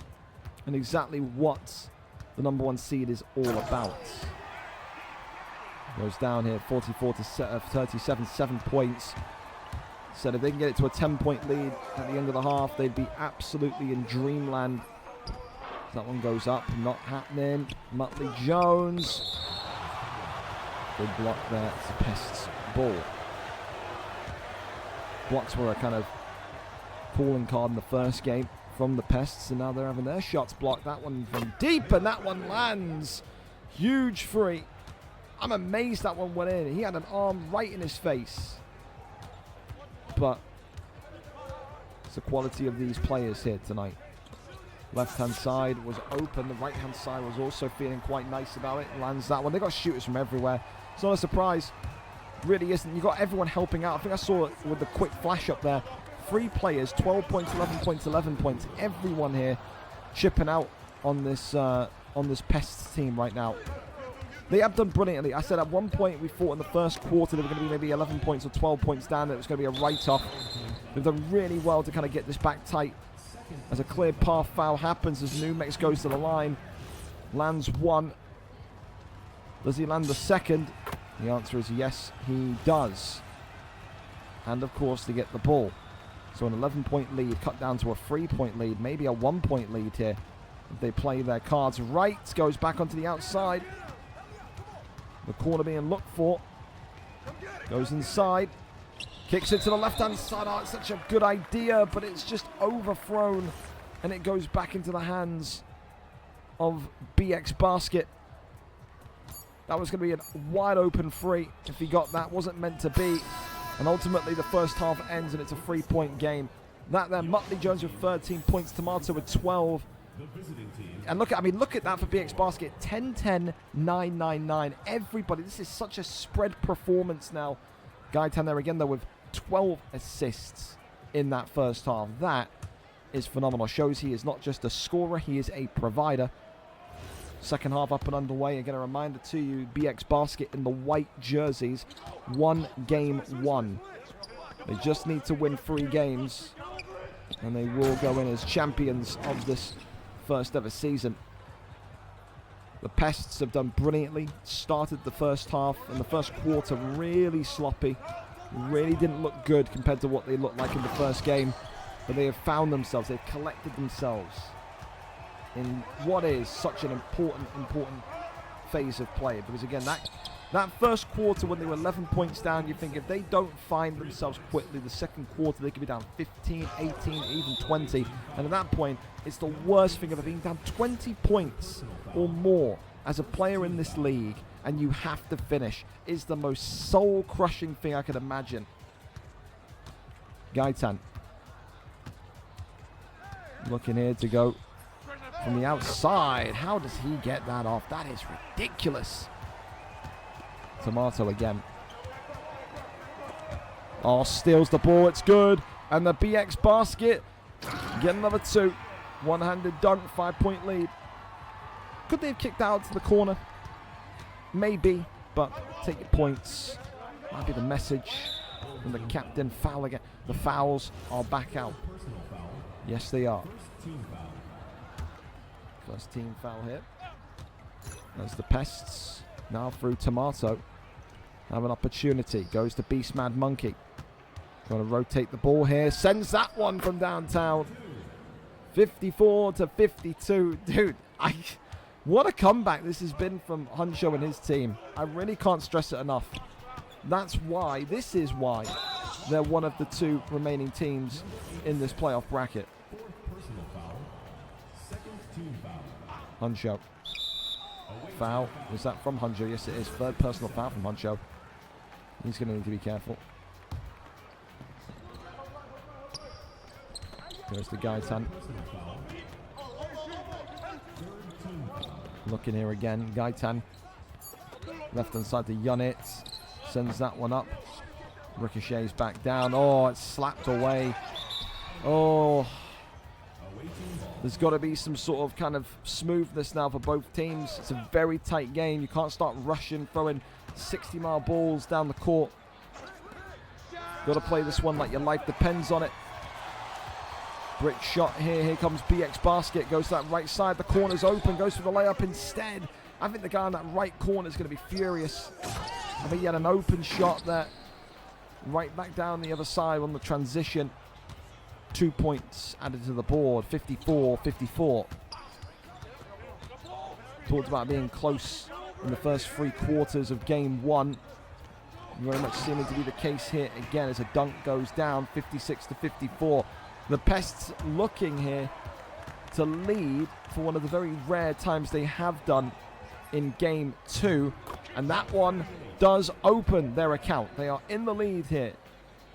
And exactly what the number one seed is all about. Goes down here, 44 to 37, 7 points. Said if they can get it to a 10-point lead at the end of the half, they'd be absolutely in dreamland. That one goes up, not happening. Mutley Jones. Good block there. It's a Pests ball. Blocks were a kind of calling card in the first game from the Pests, and now they're having their shots blocked. That one from deep, and that one lands. Huge free. I'm amazed that one went in. He had an arm right in his face. But it's the quality of these players here tonight. Left-hand side was open. The right-hand side was also feeling quite nice about it. Lands that one. They got shooters from everywhere. It's not a surprise. Really isn't. You got everyone helping out. I think I saw it with the quick flash up there. 3 players, 12 points, 11 points, 11 points. Everyone here chipping out on this Pests team right now. They have done brilliantly. I said at one point we thought in the first quarter they were going to be maybe 11 points or 12 points down. That it was going to be a write-off. They've done really well to kind of get this back tight. As a clear path foul happens as Numex goes to the line. Lands one. Does he land the second? The answer is yes, he does. And of course they get the ball. So an 11-point lead cut down to a 3-point lead. Maybe a 1-point lead here. If they play their cards right. Goes back onto the outside. The corner being looked for. Goes inside. Kicks it to the left-hand side. Oh, it's such a good idea, but it's just overthrown. And it goes back into the hands of BX Basket. That was going to be a wide-open free if he got that. Wasn't meant to be. And ultimately, the first half ends, and it's a 3-point game. That there, Mutley Jones with 13 points. Tomato with 12. And look at that for BX Basket. 10-10, 9-9-9. Everybody, this is such a spread performance now. Gaitan there again, though, with 12 assists in that first half. That is phenomenal. Shows he is not just a scorer, he is a provider. Second half up and underway. Again, a reminder to you, BX Basket in the white jerseys. 1 game won. They just need to win 3 games. And they will go in as champions of this first ever season. The Pests have done brilliantly. Started the first half and the first quarter really sloppy. Really didn't look good compared to what they looked like in the first game. But they have found themselves. They've collected themselves in what is such an important phase of play. Because again, that first quarter when they were 11 points down, you think if they don't find themselves quickly, the second quarter they could be down 15, 18, even 20. And at that point, it's the worst thing ever, being down 20 points or more as a player in this league, and you have to finish, is the most soul-crushing thing I could imagine. Gaitan looking here to go from the outside. How does he get that off? That is ridiculous. Tomato again. Oh, steals the ball. It's good. And the BX Basket get another 2. One-handed dunk, 5-point lead. Could they have kicked out to the corner? Maybe, but take your points. Might be the message from the captain. Foul again. The fouls are back out. Yes, they are. First team foul here. There's the Pests. Now through Tomato. have an opportunity. Goes to Beast Mad Monkey. Trying to rotate the ball here. Sends that one from downtown. 54 to 52. Dude, what a comeback this has been from Huncho and his team. I really can't stress it enough. This is why they're one of the 2 remaining teams in this playoff bracket. Huncho. Foul. Was that from Huncho? Yes, it is. 3rd personal foul from Huncho. He's going to need to be careful. Goes to Gaitan. Looking here again. Gaitan. Left hand side to Yunit. Sends that one up. Ricochets back down. Oh, it's slapped away. Oh. There's got to be some sort of kind of smoothness now for both teams. It's a very tight game. You can't start rushing, throwing 60-mile balls down the court. Got to play this one like your life depends on it. Brick shot here. Here comes BX Basket. Goes to that right side. The corner's open. Goes for the layup instead. I think the guy on that right corner is going to be furious. I think he had an open shot there. Right back down the other side on the transition. 2 points added to the board. 54-54. Talked about being close in the first 3 quarters of game 1. Very much seeming to be the case here again as a dunk goes down. 56 to 54. The Pests looking here to lead for one of the very rare times they have done in game 2. And that one does open their account. They are in the lead here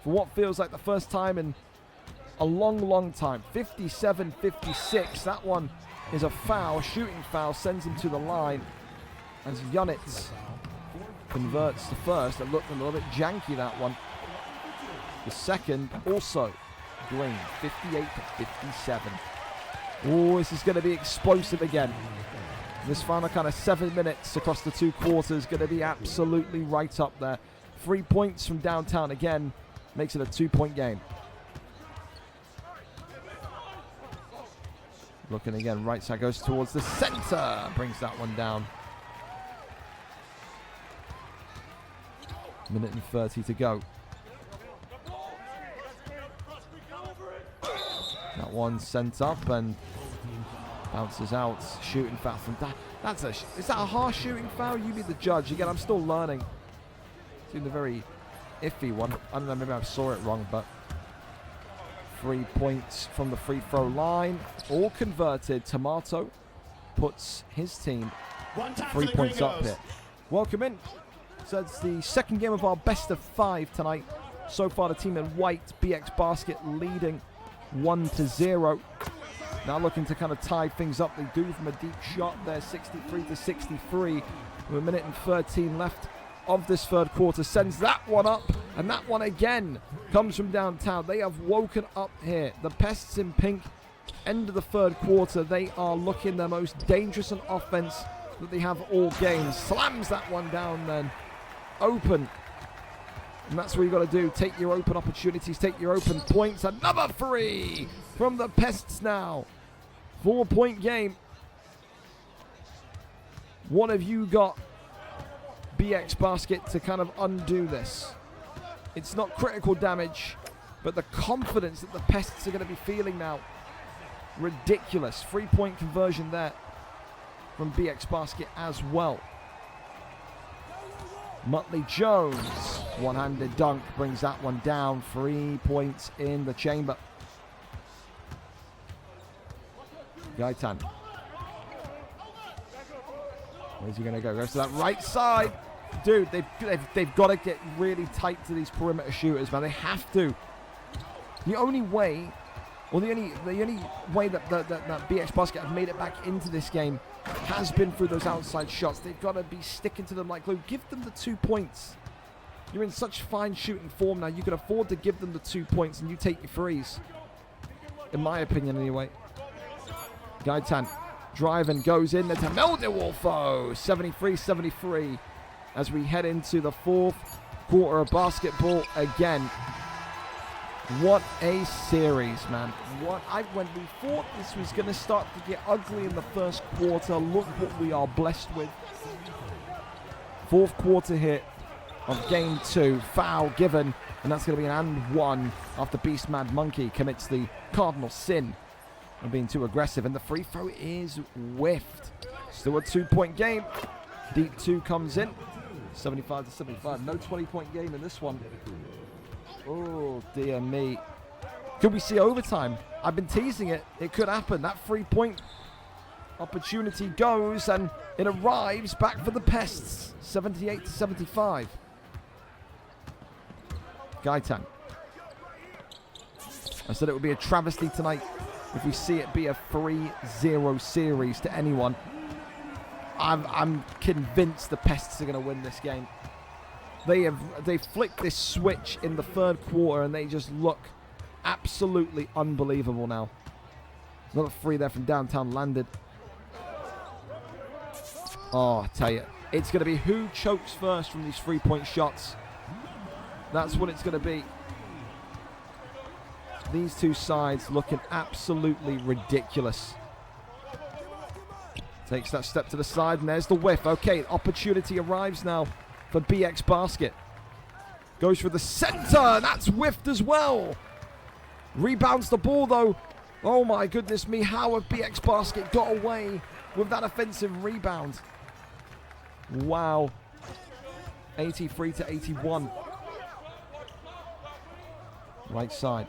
for what feels like the first time in a long, long time. 57-56. That one is a foul. Shooting foul sends him to the line as Yunitz converts the first. It looked a little bit janky, that one. The second also green. 58-57. Oh, this is going to be explosive again. This final kind of 7 minutes across the 2 quarters going to be absolutely right up there. 3 points from downtown again makes it a 2-point game. Looking again, right side goes towards the center. Brings that one down. Minute and 30 to go. That one sent up and bounces out. Shooting foul from that. Is that a harsh shooting foul? You be the judge. Again, I'm still learning. Seemed a very iffy one. I don't know, maybe I saw it wrong, but 3 points from the free throw line. All converted. Tomato puts his team 3 points up here. Welcome in. So it's the second game of our best of 5 tonight. So far, the team in white, BX Basket, leading 1-0. Now looking to kind of tie things up. They do from a deep shot there, 63-63. With a minute and 13 left of this 3rd quarter. Sends that one up, and that one again comes from downtown. They have woken up here. The Pests in pink, end of the 3rd quarter. They are looking their most dangerous on offense that they have all games. Slams that one down then. Open. And that's what you got to do. Take your open opportunities. Take your open points. Another 3 from the Pests now. 4-point game. What have you got, BX Basket, to kind of undo this? It's not critical damage, but the confidence that the Pests are going to be feeling now. Ridiculous. 3-point conversion there from BX Basket as well. Muttley Jones, one-handed dunk, brings that one down. 3 points in the chamber. Gaitan. Where's he going to go? Goes to that right side. Dude, they've got to get really tight to these perimeter shooters, man. They have to. The only way, or the only way that BX Basket have made it back into this game has been through those outside shots. They've got to be sticking to them like glue. Give them the 2 points. You're in such fine shooting form now. You can afford to give them the 2 points and you take your threes. In my opinion, anyway. Gaitan driving goes in there to Meldewolfo. 73-73 as we head into the 4th quarter of basketball again. What a series, man. When we thought this was going to start to get ugly in the 1st quarter, look what we are blessed with. 4th quarter here. of game 2. Foul given, and that's going to be an and 1 after Beast Mad Monkey commits the cardinal sin of being too aggressive, and the free throw is whiffed. Still a 2-point game. Deep 2 comes in, 75-75. No 20-point game in this one. Oh, dear me. Could we see overtime? I've been teasing it. It could happen. That 3-point opportunity goes, and it arrives back for the Pests. 78-75. Gaitan. I said it would be a travesty tonight if we see it be a 3-0 series to anyone. I'm convinced the Pests are going to win this game. They flicked this switch in the 3rd quarter, and they just look absolutely unbelievable now. Another 3 there from downtown landed. Oh, I tell you, it's going to be who chokes first from these 3-point shots. That's what it's going to be. These two sides looking absolutely ridiculous. Takes that step to the side, and there's the whiff. Okay, opportunity arrives now for BX Basket. Goes for the center. That's whiffed as well. Rebounds the ball, though. Oh, my goodness me. How have BX Basket got away with that offensive rebound? Wow. 83-81. Right side.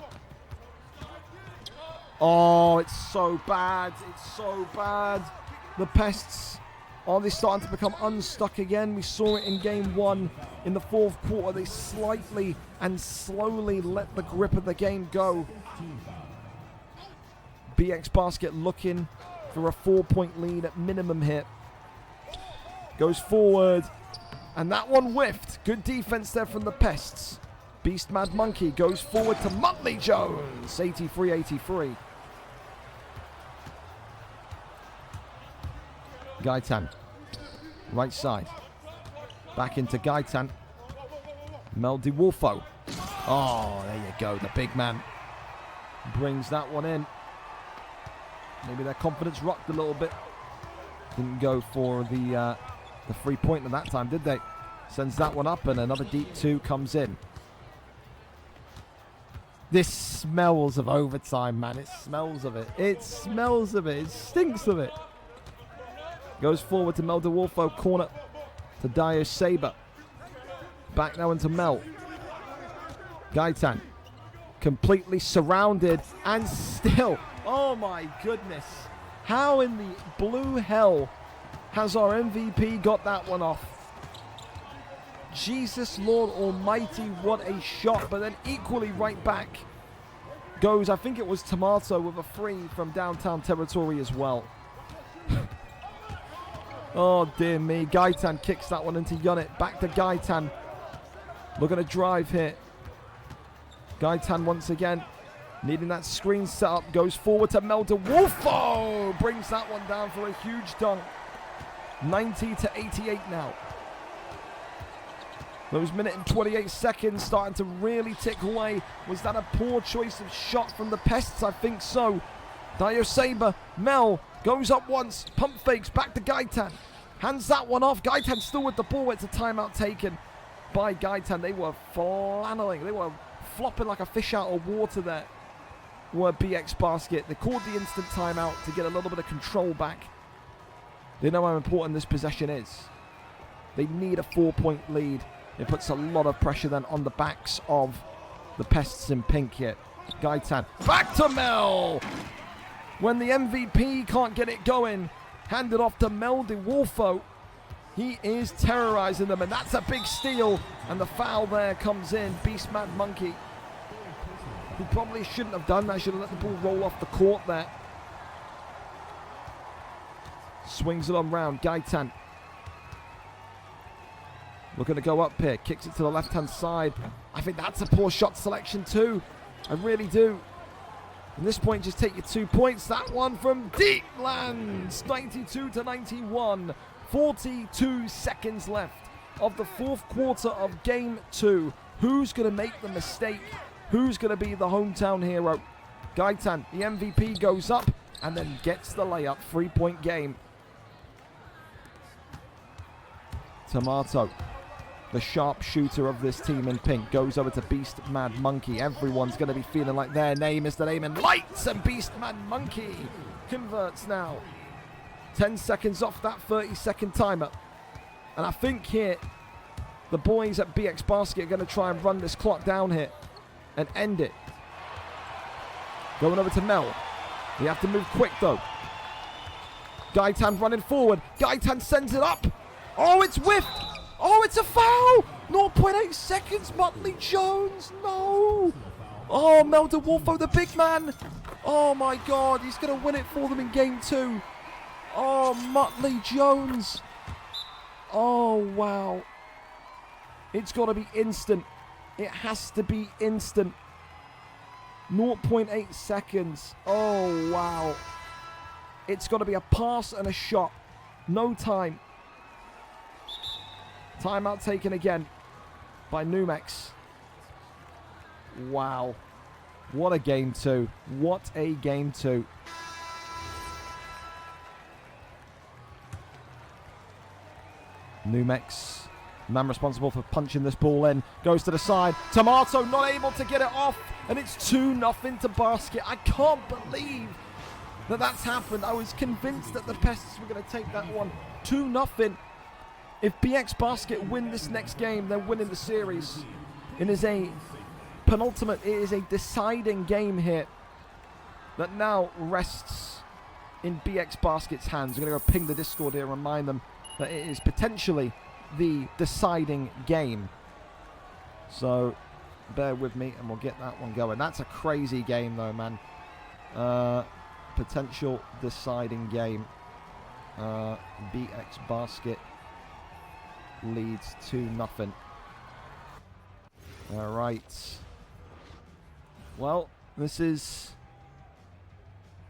Oh, it's so bad. It's so bad. The Pests, are they starting to become unstuck again? We saw it in game 1. In the 4th quarter, they slightly and slowly let the grip of the game go. BX Basket looking for a 4-point lead at minimum here. Goes forward, and that one whiffed. Good defense there from the Pests. Beast Mad Monkey goes forward to Muttley Jones. 83-83. Gaitan. Right side. Back into Gaitan. Mel DeWolfo. Oh, there you go. The big man brings that one in. Maybe their confidence rocked a little bit. Didn't go for the 3-pointer that time, did they? Sends that one up, and another deep 2 comes in. This smells of overtime, man. It smells of it. It smells of it. It stinks of it. Goes forward to Mel DeWolfo. Corner to Dio Saber. Back now into Mel. Gaitan. Completely surrounded, and still. Oh my goodness. How in the blue hell has our MVP got that one off? Jesus Lord Almighty, what a shot. But then equally right back goes, I think it was Tomato with a 3 from downtown territory as well. Oh dear me. Gaitan kicks that one into Yonit. Back to Gaitan. Looking to drive here. Gaitan once again. Needing that screen set up. Goes forward to Mel DeWolfo. Brings that one down for a huge dunk. 90-88 now. Those minute and 28 seconds starting to really tick away. Was that a poor choice of shot from the Pests? I think so. Dio Saber. Mel goes up once. Pump fakes. Back to Gaitan. Hands that one off. Gaitan still with the ball. It's a timeout taken by Gaitan. They were flanneling. They were flopping like a fish out of water there. Were BX Basket. They called the instant timeout to get a little bit of control back. They know how important this possession is. They need a 4-point lead. It puts a lot of pressure then on the backs of the Pests in pink here. Gaitan. Back to Mel! When the MVP can't get it going, handed off to Mel DeWolfo. He is terrorizing them, and that's a big steal. And the foul there comes in. Beast Mad Monkey. He probably shouldn't have done that. Should have let the ball roll off the court there. Swings it on round. Gaitan. Looking to go up here. Kicks it to the left-hand side. I think that's a poor shot selection too. I really do. At this point, just take your 2 points. That one from deep lands. 92-91. 42 seconds left of the 4th quarter of game 2. Who's going to make the mistake? Who's going to be the hometown hero? Gaitan, the MVP, goes up and then gets the layup. 3-point game. Tomato The sharpshooter of this team in pink goes over to Beast Mad Monkey. Everyone's going to be feeling like their name is the name in lights, and Beast Mad Monkey converts now. 10 seconds off that 30-second timer. And I think here, the boys at BX Basket are going to try and run this clock down here and end it. Going over to Mel. They have to move quick, though. Gaitan running forward. Gaitan sends it up. Oh, it's whiffed. Oh, it's a foul. 0.8 seconds. Muttley Jones. No. Oh, Mel DeWolfo, the big man. Oh, my God. He's going to win it for them in game 2. Oh, Muttley Jones. Oh, wow. It's got to be instant. It has to be instant. 0.8 seconds. Oh, wow. It's got to be a pass and a shot. No time. Timeout taken again by Numex. Wow. What a game 2. What a game 2. Numex, man responsible for punching this ball in, goes to the side. Tomato not able to get it off, and it's 2-0 to Basket. I can't believe that that's happened. I was convinced that the Pests were going to take that one 2-0. If BX Basket win this next game, they're winning the series. It is a penultimate, it is a deciding game here that now rests in BX Basket's hands. We're going to go ping the Discord here and remind them that it is potentially the deciding game. So bear with me and we'll get that one going. That's a crazy game though, man. Potential deciding game. BX Basket leads 2-0. All right. Well, this is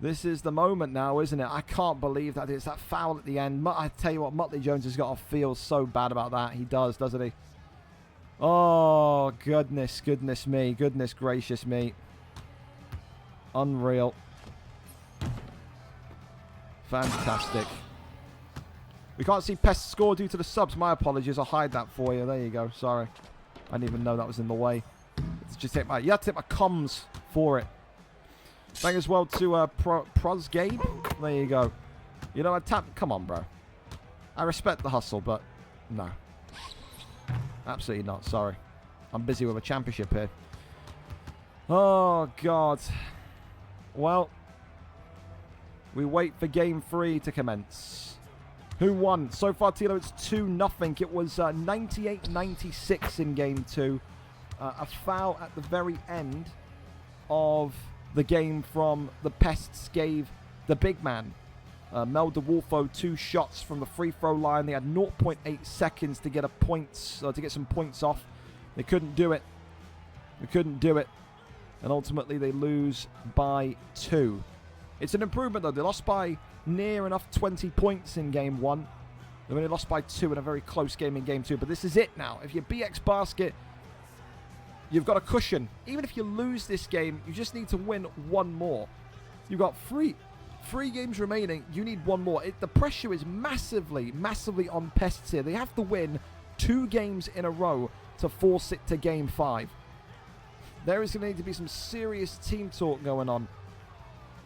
the moment now, isn't it? I can't believe that it's that foul at the end. I tell you what, Muttley Jones has got to feel so bad about that. He does, doesn't he? Oh, goodness me. Goodness gracious me. Unreal. Fantastic. We can't see Pest score due to the subs. My apologies. I'll hide that for you. There you go. Sorry. I didn't even know that was in the way. Let's just take my... You have to take my comms for it. Thank as well to Pros Gabe. There you go. You know, come on, bro. I respect the hustle, but no. Absolutely not. Sorry. I'm busy with a championship here. Oh, God. Well, we wait for game 3 to commence. Who won? So far, Tilo, it's 2-0. It was 98-96 in game 2. A foul at the very end of the game from the Pests gave the big man, Mel DeWolfo, 2 shots from the free throw line. They had 0.8 seconds to get to get some points off. They couldn't do it. And ultimately they lose by 2. It's an improvement though. They lost by near enough 20 points in game 1. They've only lost by 2 in a very close game in game 2. But this is it now. If you're BX Basket, you've got a cushion. Even if you lose this game, you just need to win 1 more. You've got 3 games remaining. You need 1 more. The pressure is massively on Pests here. They have to win 2 games in a row to force it to game 5. There is going to need to be some serious team talk going on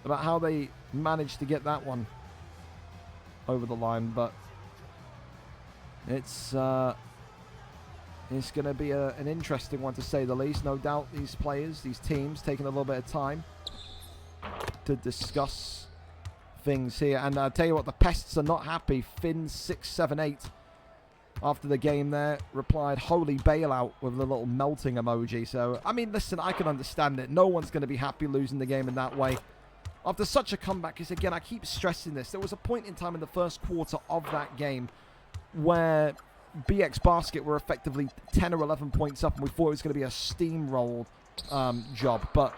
about how they managed to get that one over the line. But it's going to be an interesting one, to say the least. No doubt these players, these teams, taking a little bit of time to discuss things here. And I'll tell you what, the Pests are not happy. Finn678, after the game there, replied, "Holy bailout," with the little melting emoji. So, I mean, listen, I can understand it. No one's going to be happy losing the game in that way. After such a comeback, because again, I keep stressing this, there was a point in time in the first quarter of that game where BX Basket were effectively 10 or 11 points up, and we thought it was going to be a steamrolled job. But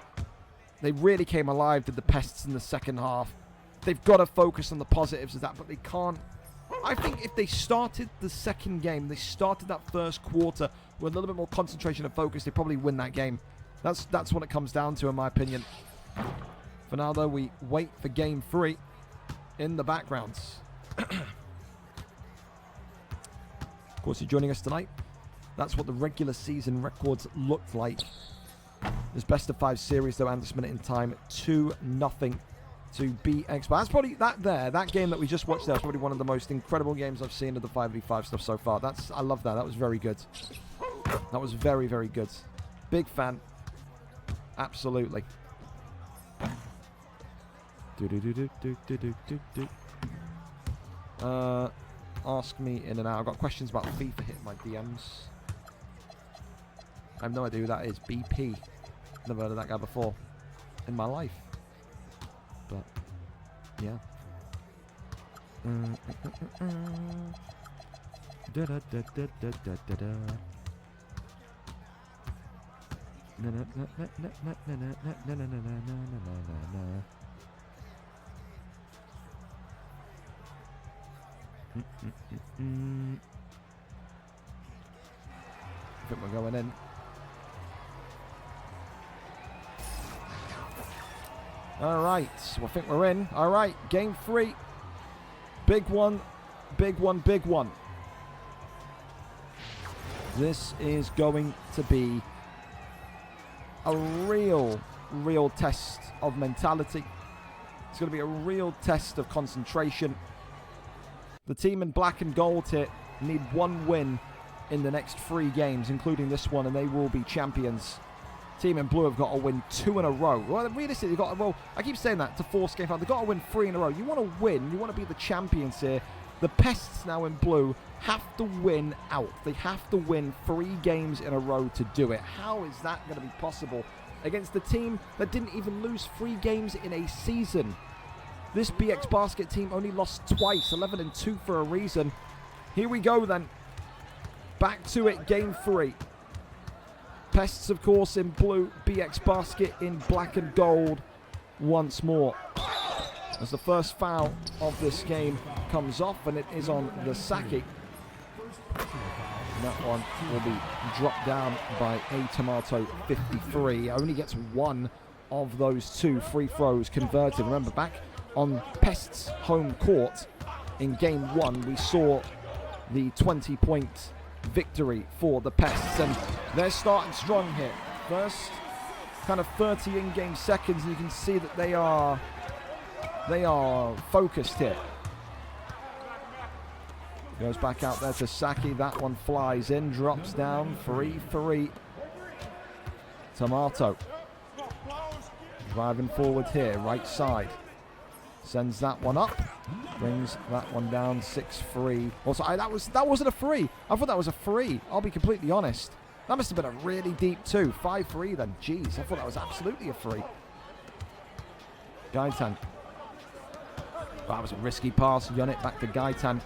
they really came alive, did the Pests, in the second half. They've got to focus on the positives of that, but they can't. I think if they started the second game, they started that first quarter with a little bit more concentration and focus, they probably win that game. That's what it comes down to, in my opinion. For now, though, we wait for game 3 in the backgrounds. Of course, you're joining us tonight That's what the regular season records looked like. This best of 5 series, though, and this minute in time, 2-0 to BX. But that's probably that game that we just watched there is probably one of the most incredible games I've seen of the 5v5 stuff so far. I love that. That was very good. That was very, very good. Big fan. Absolutely. Ask me in and out. I've got questions about FIFA hitting my DMs. I have no idea who that is. BP. Never heard of that guy before in my life. But, yeah. I think we're going in. Alright, so I think we're in. Alright, game 3. Big one, big one, big one. This is going to be a real test of mentality. It's going to be a real test of concentration. The team in black and gold here need 1 win in the next 3 games, including this one, and they will be champions. Team in blue have got to win 2 in a row. Well, realistically, I keep saying that to force game. They've got to win 3 in a row. You want to win. You want to be the champions here. The Pests now in blue have to win out. They have to win 3 games in a row to do it. How is that going to be possible against the team that didn't even lose 3 games in a season? This BX Basket team only lost twice, 11-2 for a reason. Here we go then. Back to it, game 3. Pests, of course, in blue. BX Basket in black and gold once more. As the first foul of this game comes off, and it is on the Saki. That one will be dropped down by a Tomato 53. Only gets 1 of those 2 free throws converted. Remember, back on Pests' home court in game 1, we saw the 20-point victory for the Pests, and they're starting strong here. First kind of 30 in-game seconds, and you can see that they are focused here. Goes back out there to Saki. That one flies in, drops down. 3-3. Tomato driving forward here, right side. Sends that one up. Brings that one down. 6-3. Also, that wasn't a free. I thought that was a free. I'll be completely honest. That must have been a really deep 2. 5-3 then. Jeez, I thought that was absolutely a free. Gaitan. That was a risky pass. Yonit back to Gaitan.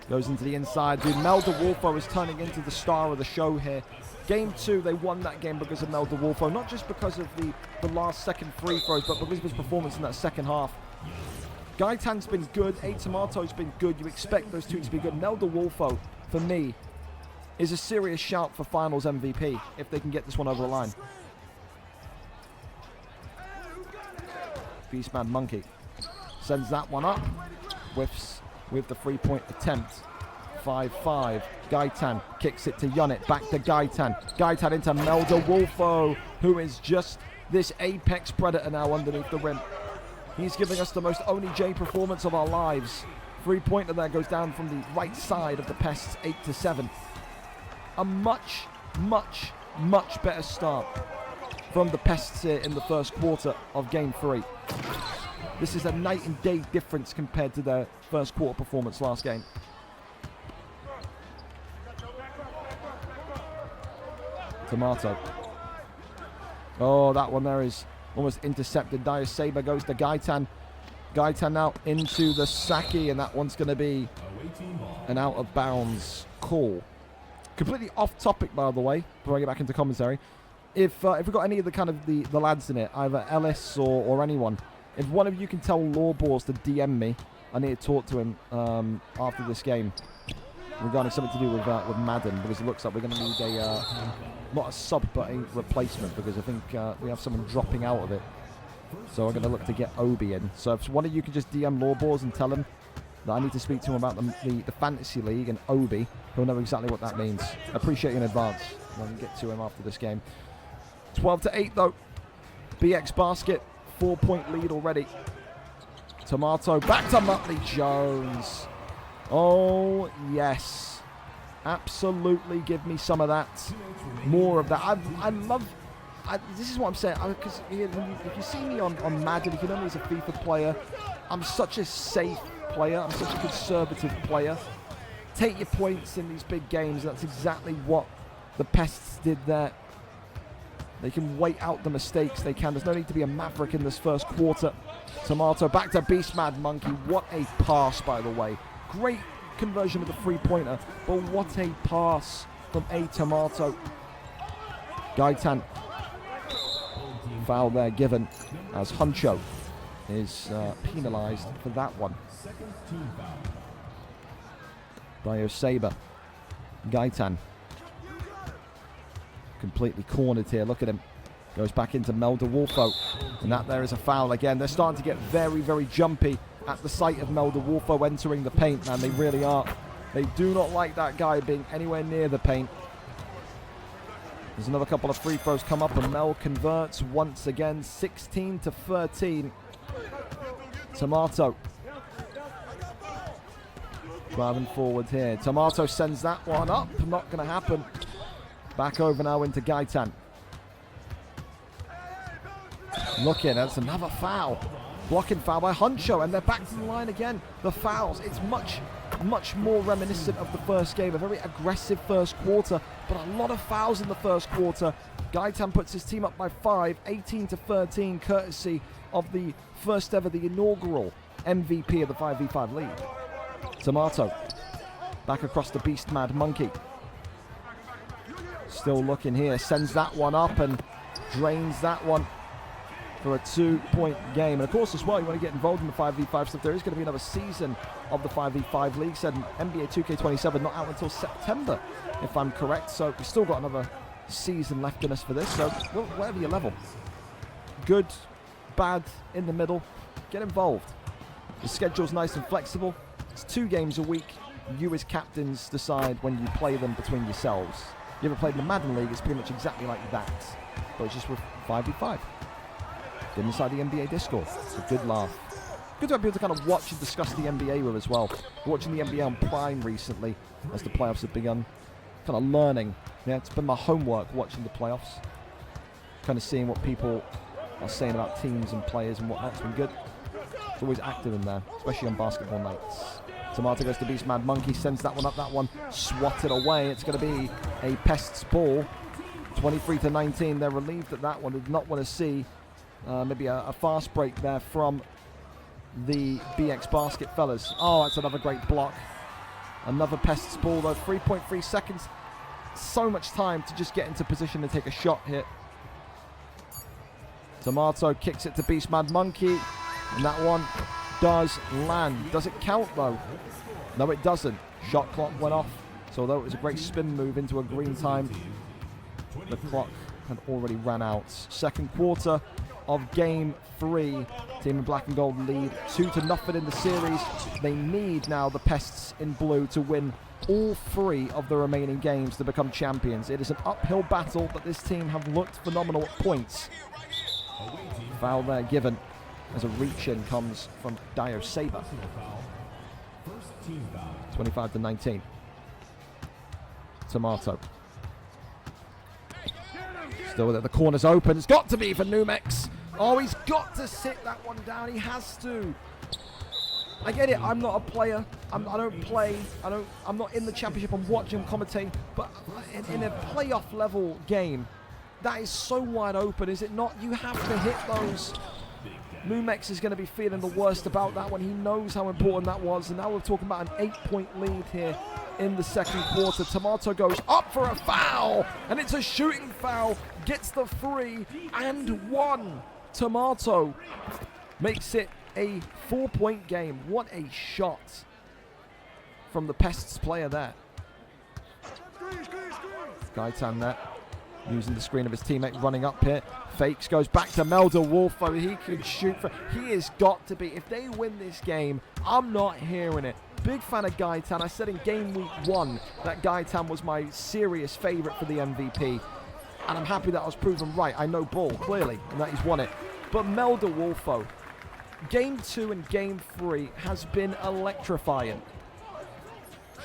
Goes into the inside. Dude, Melda Wolfo is turning into the star of the show here. Game 2, they won that game because of Melda Wolfo. Not just because of the last second free throws, but because of his performance in that second half. Gaitan's been good. A Tomato's been good. You expect those 2 to be good. Melda Wolfo, for me, is a serious shout for finals MVP if they can get this one over the line. Beastman Monkey sends that one up. Whiffs with the 3-point attempt. 5-5. Gaitan kicks it to Yonit. Back to Gaitan. Gaitan into Melda Wolfo, who is just this apex predator now underneath the rim. He's giving us the most Oni J performance of our lives. 3-pointer there goes down from the right side of the Pests, 8-7. A much, much, much better start from the Pests here in the first quarter of game 3. This is a night and day difference compared to their first quarter performance last game. Tomato. Oh, that one there is almost intercepted. Dire Saber goes to Gaitan. Gaitan now into the Saki, and that one's going to be an out of bounds call. Completely off topic, by the way, before I get back into commentary. If we've got any of the kind of the lads in it, either Ellis or anyone, if one of you can tell Lawballs to DM me, I need to talk to him after this game regarding something to do with Madden, because it looks like we're going to need a not a sub but a replacement, because I think we have someone dropping out of it. So I'm going to look to get Obi in. So if one of you can just DM Lawballs and tell him that I need to speak to him about the fantasy league and Obi, He'll know exactly what that means. Appreciate you in advance. When we get to him after this game. 12-8 though. BX Basket, 4-point lead already. Tomato back to Muttley Jones. Oh, yes. Absolutely give me some of that. More of that. I love... this is what I'm saying. Because if you see me on Madden, if you know me as a FIFA player, I'm such a safe player. I'm such a conservative player. Take your points in these big games. That's exactly what the Pests did there. They can wait out the mistakes they can. There's no need to be a maverick in this first quarter. Tomato back to Beast Mad Monkey. What a pass, by the way. Great conversion of the three-pointer, but what a pass from a Tomato. Gaitan. Foul there given as Huncho is penalised for that one. Dio Saber. Gaitan. Completely cornered here. Look at him. Goes back into Melda Wolfo. And that there is a foul again. They're starting to get very, very jumpy at the sight of Melda Wolfo entering the paint, man. They really are. They do not like that guy being anywhere near the paint. There's another couple of free throws come up and Mel converts once again. 16-13. Tomato. Driving forward here. Tomato sends that one up. Not going to happen. Back over now into Gaitan. Looking, that's another foul. Blocking foul by Huncho, and they're back to the line again. The fouls, it's much more reminiscent of the first game. A very aggressive first quarter, but a lot of fouls in the first quarter. Gaitan puts his team up by 5, 18-13, courtesy of the first ever, the inaugural MVP of the 5v5 league. Tomato, back across the Beast Mad Monkey. Still looking here, sends that one up and drains that one for a 2-point game. And of course as well, you want to get involved in the 5v5 stuff. There is going to be another season of the 5v5 league. Said NBA 2K27 not out until September, if I'm correct. So we've still got another season left in us for this. So whatever your level, good, bad, in the middle, get involved. The schedule's nice and flexible. It's 2 games a week. You as captains decide when you play them between yourselves. You ever played in the Madden League? It's pretty much exactly like that, but it's just with 5v5. Get inside the NBA Discord. It's a good laugh. Good to have people to kind of watch and discuss the NBA with as well. Watching the NBA on Prime recently as the playoffs have begun. Kind of learning. Yeah, it's been my homework watching the playoffs. Kind of seeing what people are saying about teams and players and whatnot. It's been good. It's always active in there, especially on basketball nights. Tomato goes to Beast Mad Monkey, sends that one up, that one swatted away. It's going to be a Pests ball. 23-19. They're relieved at that one. Did not want to see maybe a fast break there from the BX Basket fellas. Oh, that's another great block. Another Pests ball though. 3.3 seconds. So much time to just get into position and take a shot here. Tomato kicks it to Beast Mad Monkey. And that one does land. Does it count though? No, it doesn't. Shot clock went off. So although it was a great spin move into a green time, the clock had already ran out. Second quarter of game 3. Team in black and gold lead 2-0 in the series. They need now the Pests in blue to win all 3 of the remaining games to become champions. It is an uphill battle, but this team have looked phenomenal at points. Foul there given as a reach-in comes from Dio Saber. 25-19. Tomato. Still there, the corner's open. It's got to be for Numex. Oh, he's got to sit that one down. He has to. I get it. I'm not a player. I don't play. I'm not in the championship. I'm watching commentate. But in a playoff level game, that is so wide open, is it not? You have to hit those. Numex is going to be feeling the worst about that one. He knows how important that was. And now we're talking about an 8-point lead here in the second quarter. Tomato goes up for a foul. And it's a shooting foul. Gets the 3 and 1. Tomato makes it a 4-point game. What a shot from the Pests player there. Gaitan there, using the screen of his teammate, running up here. Fakes, goes back to Melda Wolfo. He can shoot for... He has got to be... If they win this game, I'm not hearing it. Big fan of Gaitan. I said in game week 1 that Gaitan was my serious favourite for the MVP. And I'm happy that I was proven right. I know ball, clearly, and that he's won it. But Mel DeWolfo, game 2 and game 3 has been electrifying.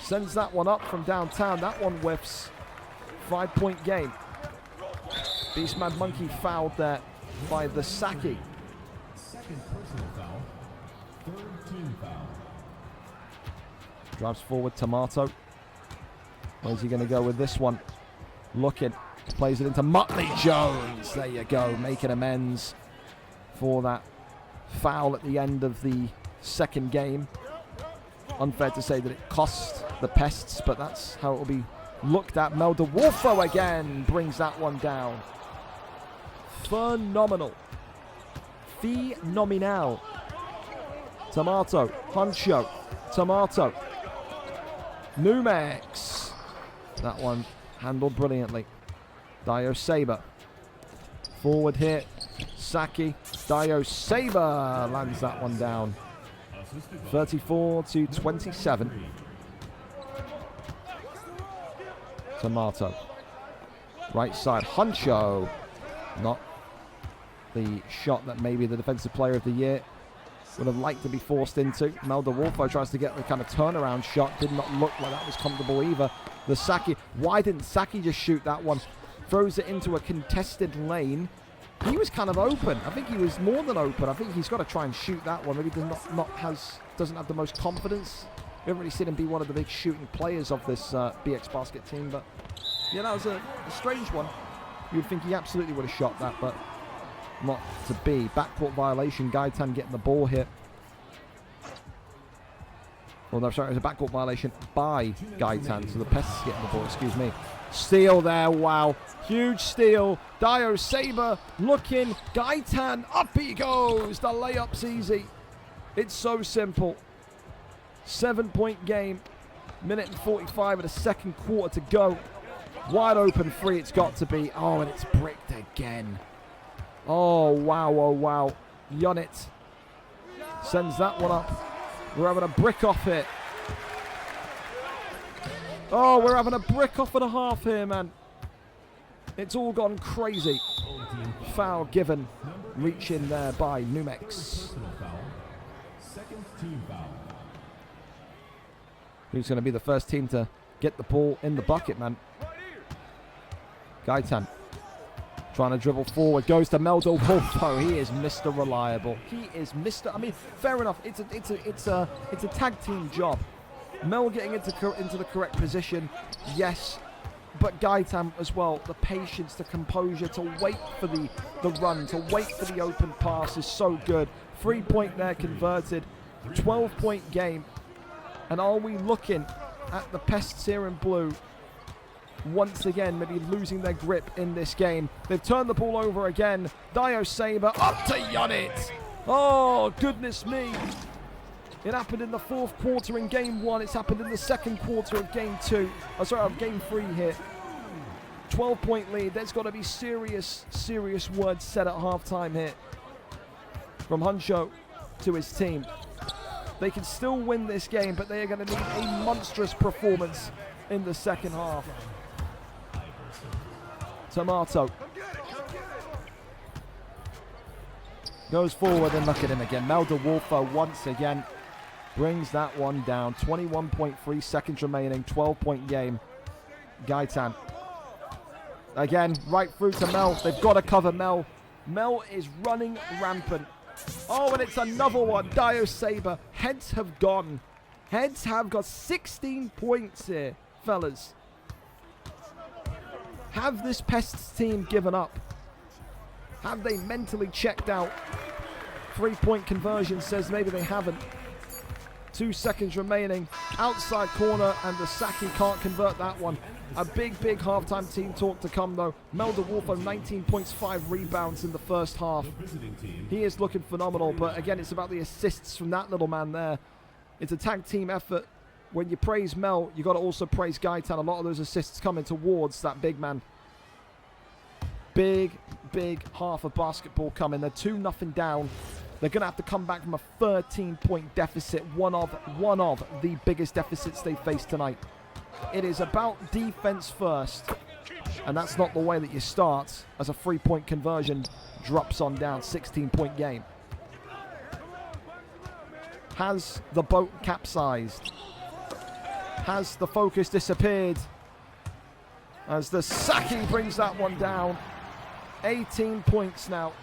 Sends that one up from downtown. That one whiffs. 5-point game. Beastman Monkey fouled there by the Saki. Second personal foul. Third team foul. Drives forward, Tomato. Where's he going to go with this one? Looking. Plays it into Muttley Jones. There you go. Making amends for that foul at the end of the second game. Unfair to say that it cost the Pests, but that's how it will be looked at. Mel DeWolfo again brings that one down. Phenomenal. Phenomenal. Tomato. Huncho. Tomato. Numex. That one handled brilliantly. Dio Saber. Forward hit. Saki. Dio Saber lands that one down. 34-27. Tomato. Right side. Huncho. Not the shot that maybe the Defensive Player of the Year would have liked to be forced into. Mel DeWolfo tries to get the kind of turnaround shot. Did not look like that was comfortable either. The Saki. Why didn't Saki just shoot that one? Throws it into a contested lane. He was kind of open. I think he was more than open. I think he's got to try and shoot that one. Maybe doesn't have the most confidence. We haven't really seen him be one of the big shooting players of this BX Basket team. But yeah, that was a strange one. You would think he absolutely would have shot that, but not to be. Backcourt violation. Gaitan getting the ball hit. Well, no, sorry, it was a backcourt violation by Gaitan. So the Pests getting the ball, excuse me. Steal there, wow. Huge steal. Dio Saber looking. Gaitan, up he goes. The layup's easy. It's so simple. 7-point game. Minute and 45 of the second quarter to go. Wide open free it's got to be. Oh, and it's bricked again. Oh, wow, oh, wow. Yonit sends that one up. We're having a brick off here. Oh, we're having a brick off and a half here, man. It's all gone crazy. Foul given. Reach in there by Numex. Who's going to be the first team to get the ball in the bucket, man? Gaitan. Trying to dribble forward. Goes to Mel DeWolfo. He is Mr. Reliable. He is Mr. I mean, fair enough. It's a tag team job. Mel getting into the correct position, yes. But Gaitan as well, the patience, the composure to wait for the run, to wait for the open pass is so good. 3-point there converted. 12-point game. And are we looking at the Pests here in blue once again maybe losing their grip in this game? They've turned the ball over again. Dio Saber up to Yonit. Oh, goodness me. It happened in the fourth quarter in game 1. It's happened in the second quarter of game 2. Oh, sorry, of game 3 here. 12-point lead. There's got to be serious words said at halftime here from Huncho to his team. They can still win this game, but they are going to need a monstrous performance in the second half. Tomato goes forward and look at him again. Mel DeWolfo once again brings that one down. 21.3 seconds remaining. 12-point game. Gaitan. Again, right through to Mel. They've got to cover Mel. Mel is running rampant. Oh, and it's another one. Dio Saber. Heads have gone. Heads have got 16 points here, fellas. Have this Pests team given up? Have they mentally checked out? 3-point conversion says maybe they haven't. 2 seconds remaining. Outside corner, and the Saki can't convert that one. A big halftime team talk to come, though. Mel DeWolfo, 19 points, 5 rebounds in the first half. He is looking phenomenal, but again, it's about the assists from that little man there. It's a tag team effort. When you praise Mel, you got to also praise Gaitan. A lot of those assists coming towards that big man. Big half of basketball coming. They're 2-0 down They're going to have to come back from a 13-point deficit, one of the biggest deficits they faced tonight. It is about defense first, and that's not the way that you start as a 3-point conversion drops on down. 16-point game. Has the boat capsized? Has the focus disappeared? As the Saki brings that one down. 18 points now.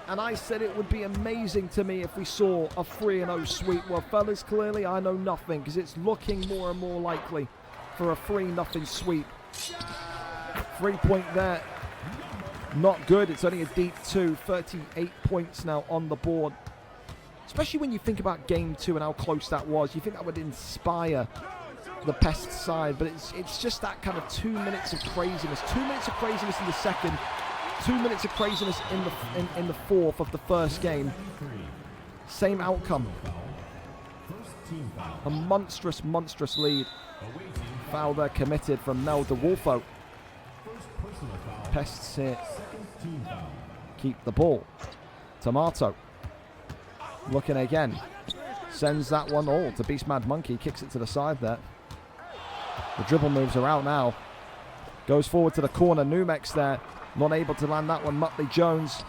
And I said it would be amazing to me if we saw a 3-0 sweep. Well, fellas, clearly I know nothing, because it's looking more and more likely for a 3-0 sweep. 3-point there. Not good. It's only a deep 2. 38 points now on the board. Especially when you think about game 2 and how close that was. You think that would inspire the Pests side, but it's just that kind of 2 minutes of craziness. 2 minutes of craziness in the second. 2 minutes of craziness in the fourth of the first game. Same outcome. A monstrous, monstrous lead. Foul there committed from Mel DeWolfo. Pests here. Keep the ball. Tomato. Looking again. Sends that one all to Beast Mad Monkey. Kicks it to the side there. The dribble moves are out now. Goes forward to the corner. Numex there. Not able to land that one. Muttley Jones.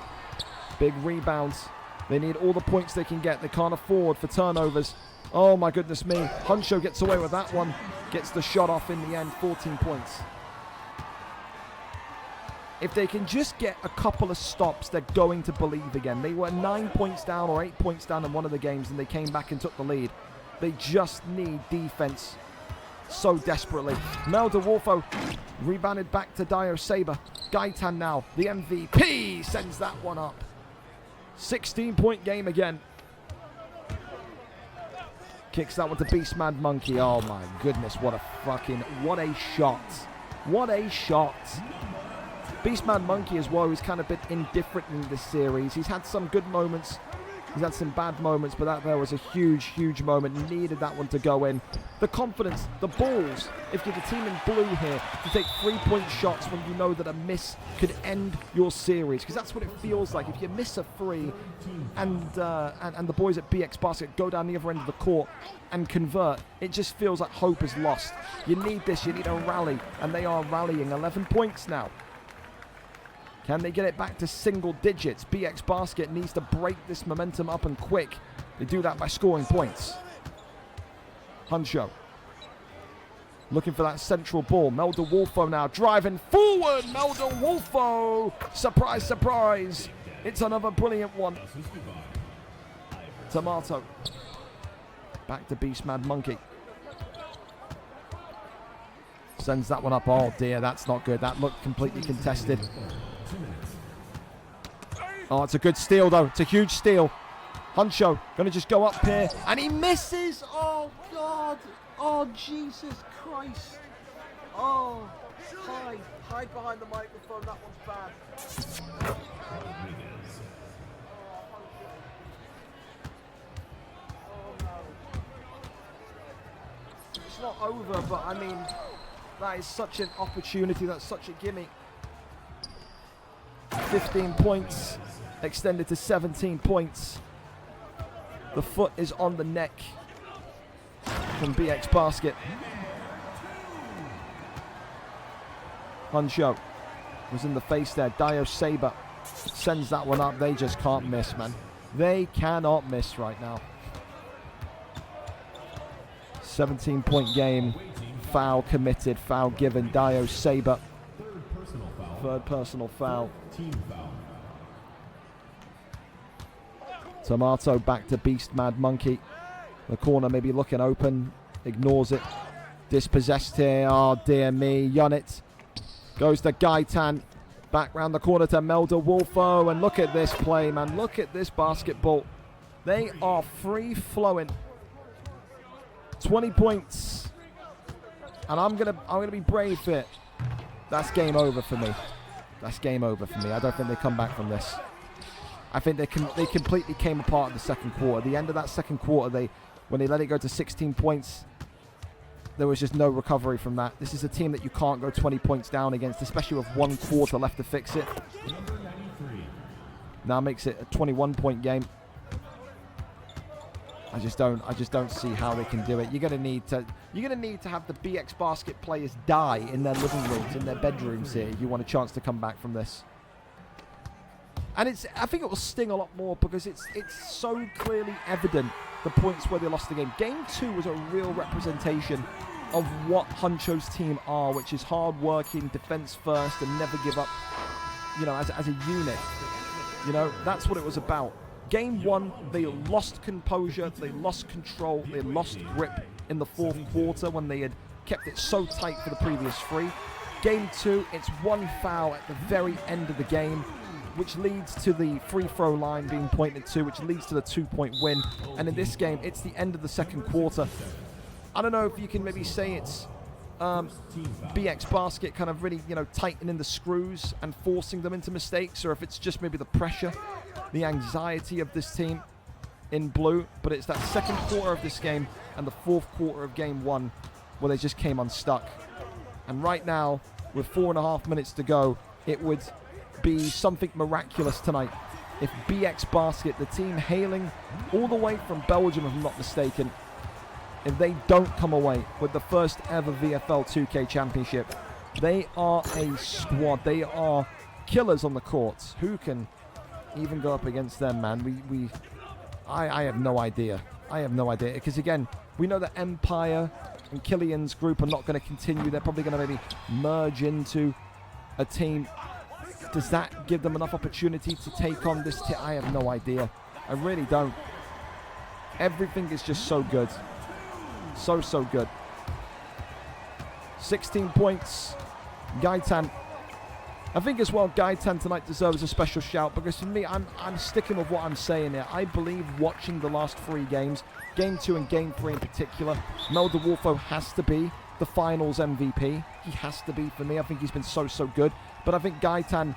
Big rebounds. They need all the points they can get. They can't afford for turnovers. Oh my goodness me. Huncho gets away with that one. Gets the shot off in the end. 14 points. If they can just get a couple of stops, they're going to believe again. They were 9 points down or 8 points down in one of the games, and they came back and took the lead. They just need defense so desperately. Mel DeWolfo rebounded back to Dio Saber. Gaitan now, the MVP, sends that one up. 16-point game again. Kicks that one to Beast Mad Monkey. Oh my goodness, what a shot. What a shot. Beast Mad Monkey as well, who's kind of been indifferent in this series. He's had some good moments. He's had some bad moments, but that there was a huge, huge moment. Needed that one to go in. The confidence, the balls, if you're the team in blue here, to take 3-point shots when you know that a miss could end your series. Because that's what it feels like. If you miss a 3 and the boys at BX Basket go down the other end of the court and convert, it just feels like hope is lost. You need this. You need a rally. And they are rallying. 11 points now. Can they get it back to single digits? BX Basket needs to break this momentum up and quick. They do that by scoring points. Huncho. Looking for that central ball. Mel DeWolfo now driving forward. Mel DeWolfo. Surprise, surprise. It's another brilliant one. Tomato. Back to Beast Mad Monkey. Sends that one up. Oh dear, that's not good. That looked completely contested. Oh, it's a good steal, though. It's a huge steal. Huncho going to just go up here. And he misses. Oh, God. Oh, Jesus Christ. Oh, hide behind the microphone. That one's bad. Oh, no. It's not over, but, I mean, that is such an opportunity. That's such a gimme. 15 points, extended to 17 points. The foot is on the neck from BX Basket. Huncho was in the face there. Dio Saber sends that one up. They just can't miss, man. They cannot miss right now. 17-point game. Foul committed, foul given. Dio Saber. Third personal foul. Tomato back to Beast Mad Monkey. The corner maybe looking open. Ignores it. Dispossessed here. Oh dear me. Yonit. Goes to Gaitan. Back round the corner to Mel DeWolfo. And look at this play, man. Look at this basketball. They are free flowing. 20 points. And I'm gonna be brave here. That's game over for me. That's game over for me. I don't think they come back from this. I think they completely came apart in the second quarter. The end of that second quarter, when they let it go to 16 points, there was just no recovery from that. This is a team that you can't go 20 points down against, especially with 1 quarter left to fix it. Now makes it a 21-point game. I just don't see how they can do it. You're gonna need to have the BX Basket players die in their living rooms, in their bedrooms here, if you want a chance to come back from this. And I think it will sting a lot more because it's so clearly evident the points where they lost the game. Game 2 was a real representation of what Huncho's team are, which is hard-working, defense first, and never give up, you know, as a unit. You know, that's what it was about. Game 1, they lost composure, they lost control, they lost grip in the fourth quarter when they had kept it so tight for the previous 3. Game 2, it's one foul at the very end of the game, which leads to the free throw line being pointed to, which leads to the 2-point win. And in this game, it's the end of the second quarter. I don't know if you can maybe say it's BX Basket kind of really, you know, tightening the screws and forcing them into mistakes, or if it's just maybe the pressure, the anxiety of this team in blue. But it's that second quarter of this game and the fourth quarter of game 1 where they just came unstuck. And right now, with 4.5 minutes to go, it would be something miraculous tonight if BX Basket, the team hailing all the way from Belgium, if I'm not mistaken, if they don't come away with the first ever VFL 2K championship. They are a squad. They are killers on the courts. Who can even go up against them, man? I have no idea. I have no idea. Because again, we know that Empire and Killian's group are not going to continue. They're probably going to maybe merge into a team. Does that give them enough opportunity to take on this team? I have no idea. I really don't. Everything is just so good. So good. 16 points. Gaitan. I think as well, Gaitan tonight deserves a special shout because for me, I'm sticking with what I'm saying here. I believe watching the last 3 games, Game 2 and Game 3 in particular, Mel DeWolfo has to be the finals MVP. He has to be for me. I think he's been so good. But I think Gaitan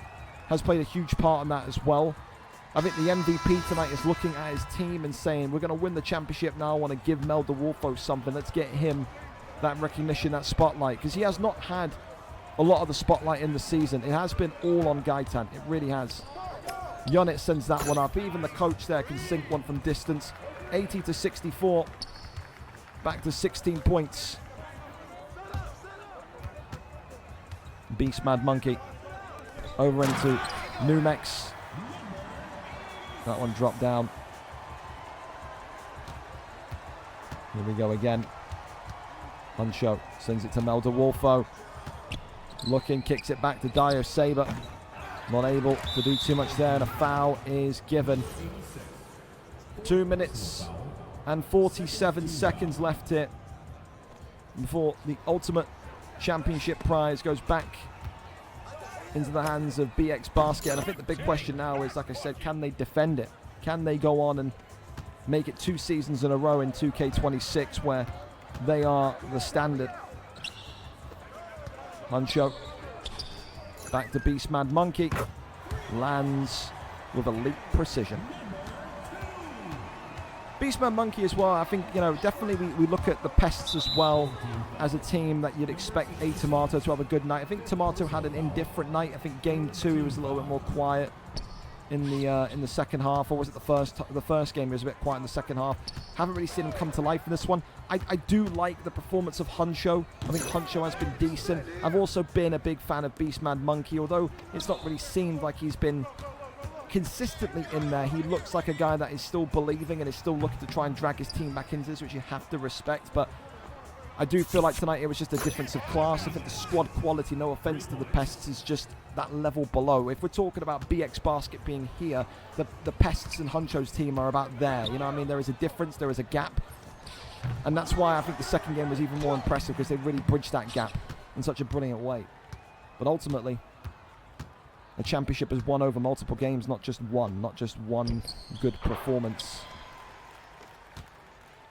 has played a huge part in that as well. I think the MVP tonight is looking at his team and saying, we're going to win the championship now. I want to give Mel DeWolfo something. Let's get him that recognition, that spotlight. Because he has not had a lot of the spotlight in the season. It has been all on Gaitan. It really has. Yonit sends that one up. Even the coach there can sink one from distance. 80-64. Back to 16 points. Beast Mad Monkey over into Numex. That one dropped down. Here we go again. Huncho sends it to Mel DeWolfo. Looking, kicks it back to Dio Saber. Not able to do too much there, and a foul is given. 2 minutes and 47 seconds left here before the ultimate championship prize goes back into the hands of BX Basket. And I think the big question now is, like I said, can they defend it? Can they go on and make it 2 seasons in a row in 2K26 where they are the standard? Huncho back to Beast Mad Monkey, lands with elite precision. Beastman Monkey as well, I think, you know, definitely we look at the Pests as well as a team that you'd expect a Tomato to have a good night. I think Tomato had an indifferent night. I think game 2 was a little bit more quiet in the second half, or was it the first game? He was a bit quiet in the second half. Haven't really seen him come to life in this one. I do like the performance of Huncho. I think Huncho has been decent. I've also been a big fan of Beastman Monkey, although it's not really seemed like he's been consistently in there. He looks like a guy that is still believing and is still looking to try and drag his team back into this, which you have to respect. But I do feel like tonight it was just a difference of class. I think the squad quality, no offense to the Pests, is just that level below. If we're talking about BX Basket being here, the Pests and Huncho's team are about there. You know what I mean? There is a difference, there is a gap. And that's why I think the second game was even more impressive, because they really bridged that gap in such a brilliant way. But ultimately, the championship is won over multiple games, not just one good performance.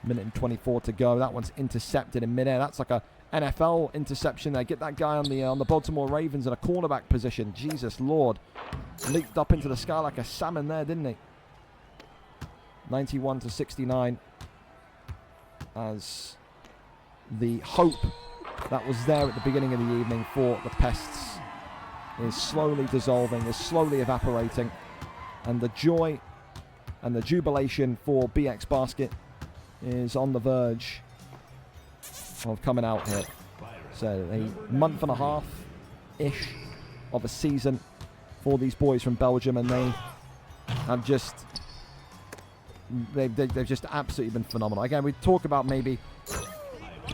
Minute and 24 to go. That one's intercepted in midair. That's like a NFL interception there. Get that guy on the Baltimore Ravens in a cornerback position. Jesus Lord. Leaped up into the sky like a salmon there, didn't he? 91-69. As the hope that was there at the beginning of the evening for the Pests is slowly dissolving, is slowly evaporating, and the joy and the jubilation for BX Basket is on the verge of coming out here. So a month and a half-ish of a season for these boys from Belgium, and they have just they've just absolutely been phenomenal. Again, we talk about maybe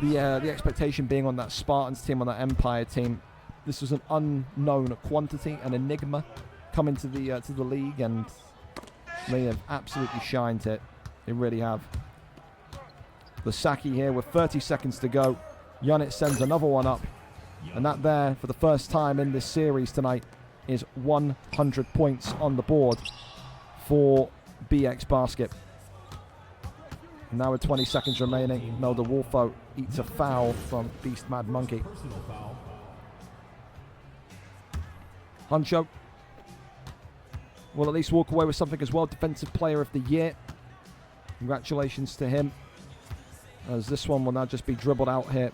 the expectation being on that Spartans team, on that Empire team. This was an unknown quantity, an enigma coming to the league, and they have absolutely shined it. They really have. The Saki here with 30 seconds to go. Yannick sends another one up. And that there, for the first time in this series tonight, is 100 points on the board for BX Basket. And now with 20 seconds remaining, Melda Wolfo eats a foul from Beast Mad Monkey. Huncho will at least walk away with something as well. Defensive Player of the Year. Congratulations to him, as this one will now just be dribbled out here.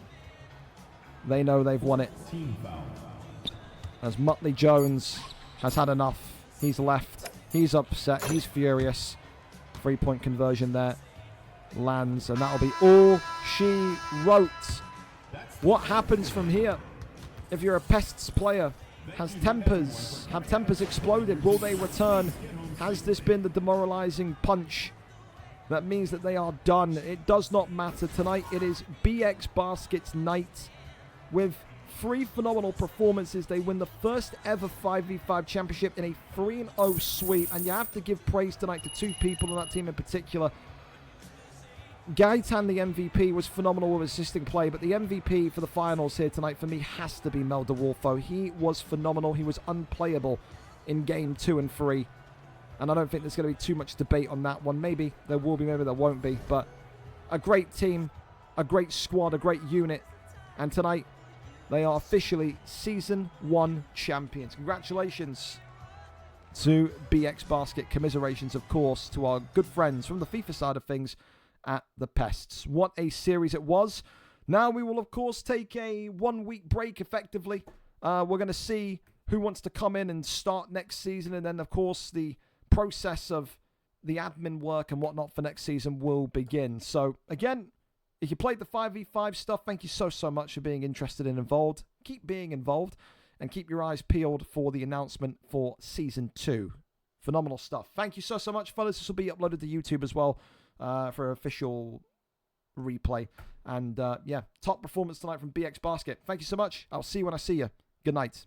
They know they've won it. As Muttley Jones has had enough. He's left. He's upset. He's furious. 3-point conversion there. Lands, and that'll be all she wrote. What happens from here? If you're a Pests player, have tempers exploded? Will they return? Has this been the demoralizing punch that means that they are done? It does not matter. Tonight it is BX Basket's night. With 3 phenomenal performances, they win the first ever 5v5 championship in a 3-0 sweep, and you have to give praise tonight to 2 people on that team in particular. Gaitan, the MVP, was phenomenal with assisting play, but the MVP for the finals here tonight for me has to be Melda Wolfo. He was phenomenal. He was unplayable in game 2 and 3, and I don't think there's going to be too much debate on that one. Maybe there will be, maybe there won't be, but a great team, a great squad, a great unit, and tonight they are officially Season 1 champions. Congratulations to BX Basket. Commiserations, of course, to our good friends from the FIFA side of things at the Pests. What a series it was. Now we will, of course, take a 1-week break, effectively. We're going to see who wants to come in and start next season, and then, of course, the process of the admin work and whatnot for next season will begin. So, again, if you played the 5v5 stuff, thank you so much for being interested and involved. Keep being involved and keep your eyes peeled for the announcement for Season 2. Phenomenal stuff. Thank you so much, fellas. This will be uploaded to YouTube as well for official replay. And, yeah, top performance tonight from BX Basket. Thank you so much. I'll see you when I see you. Good night.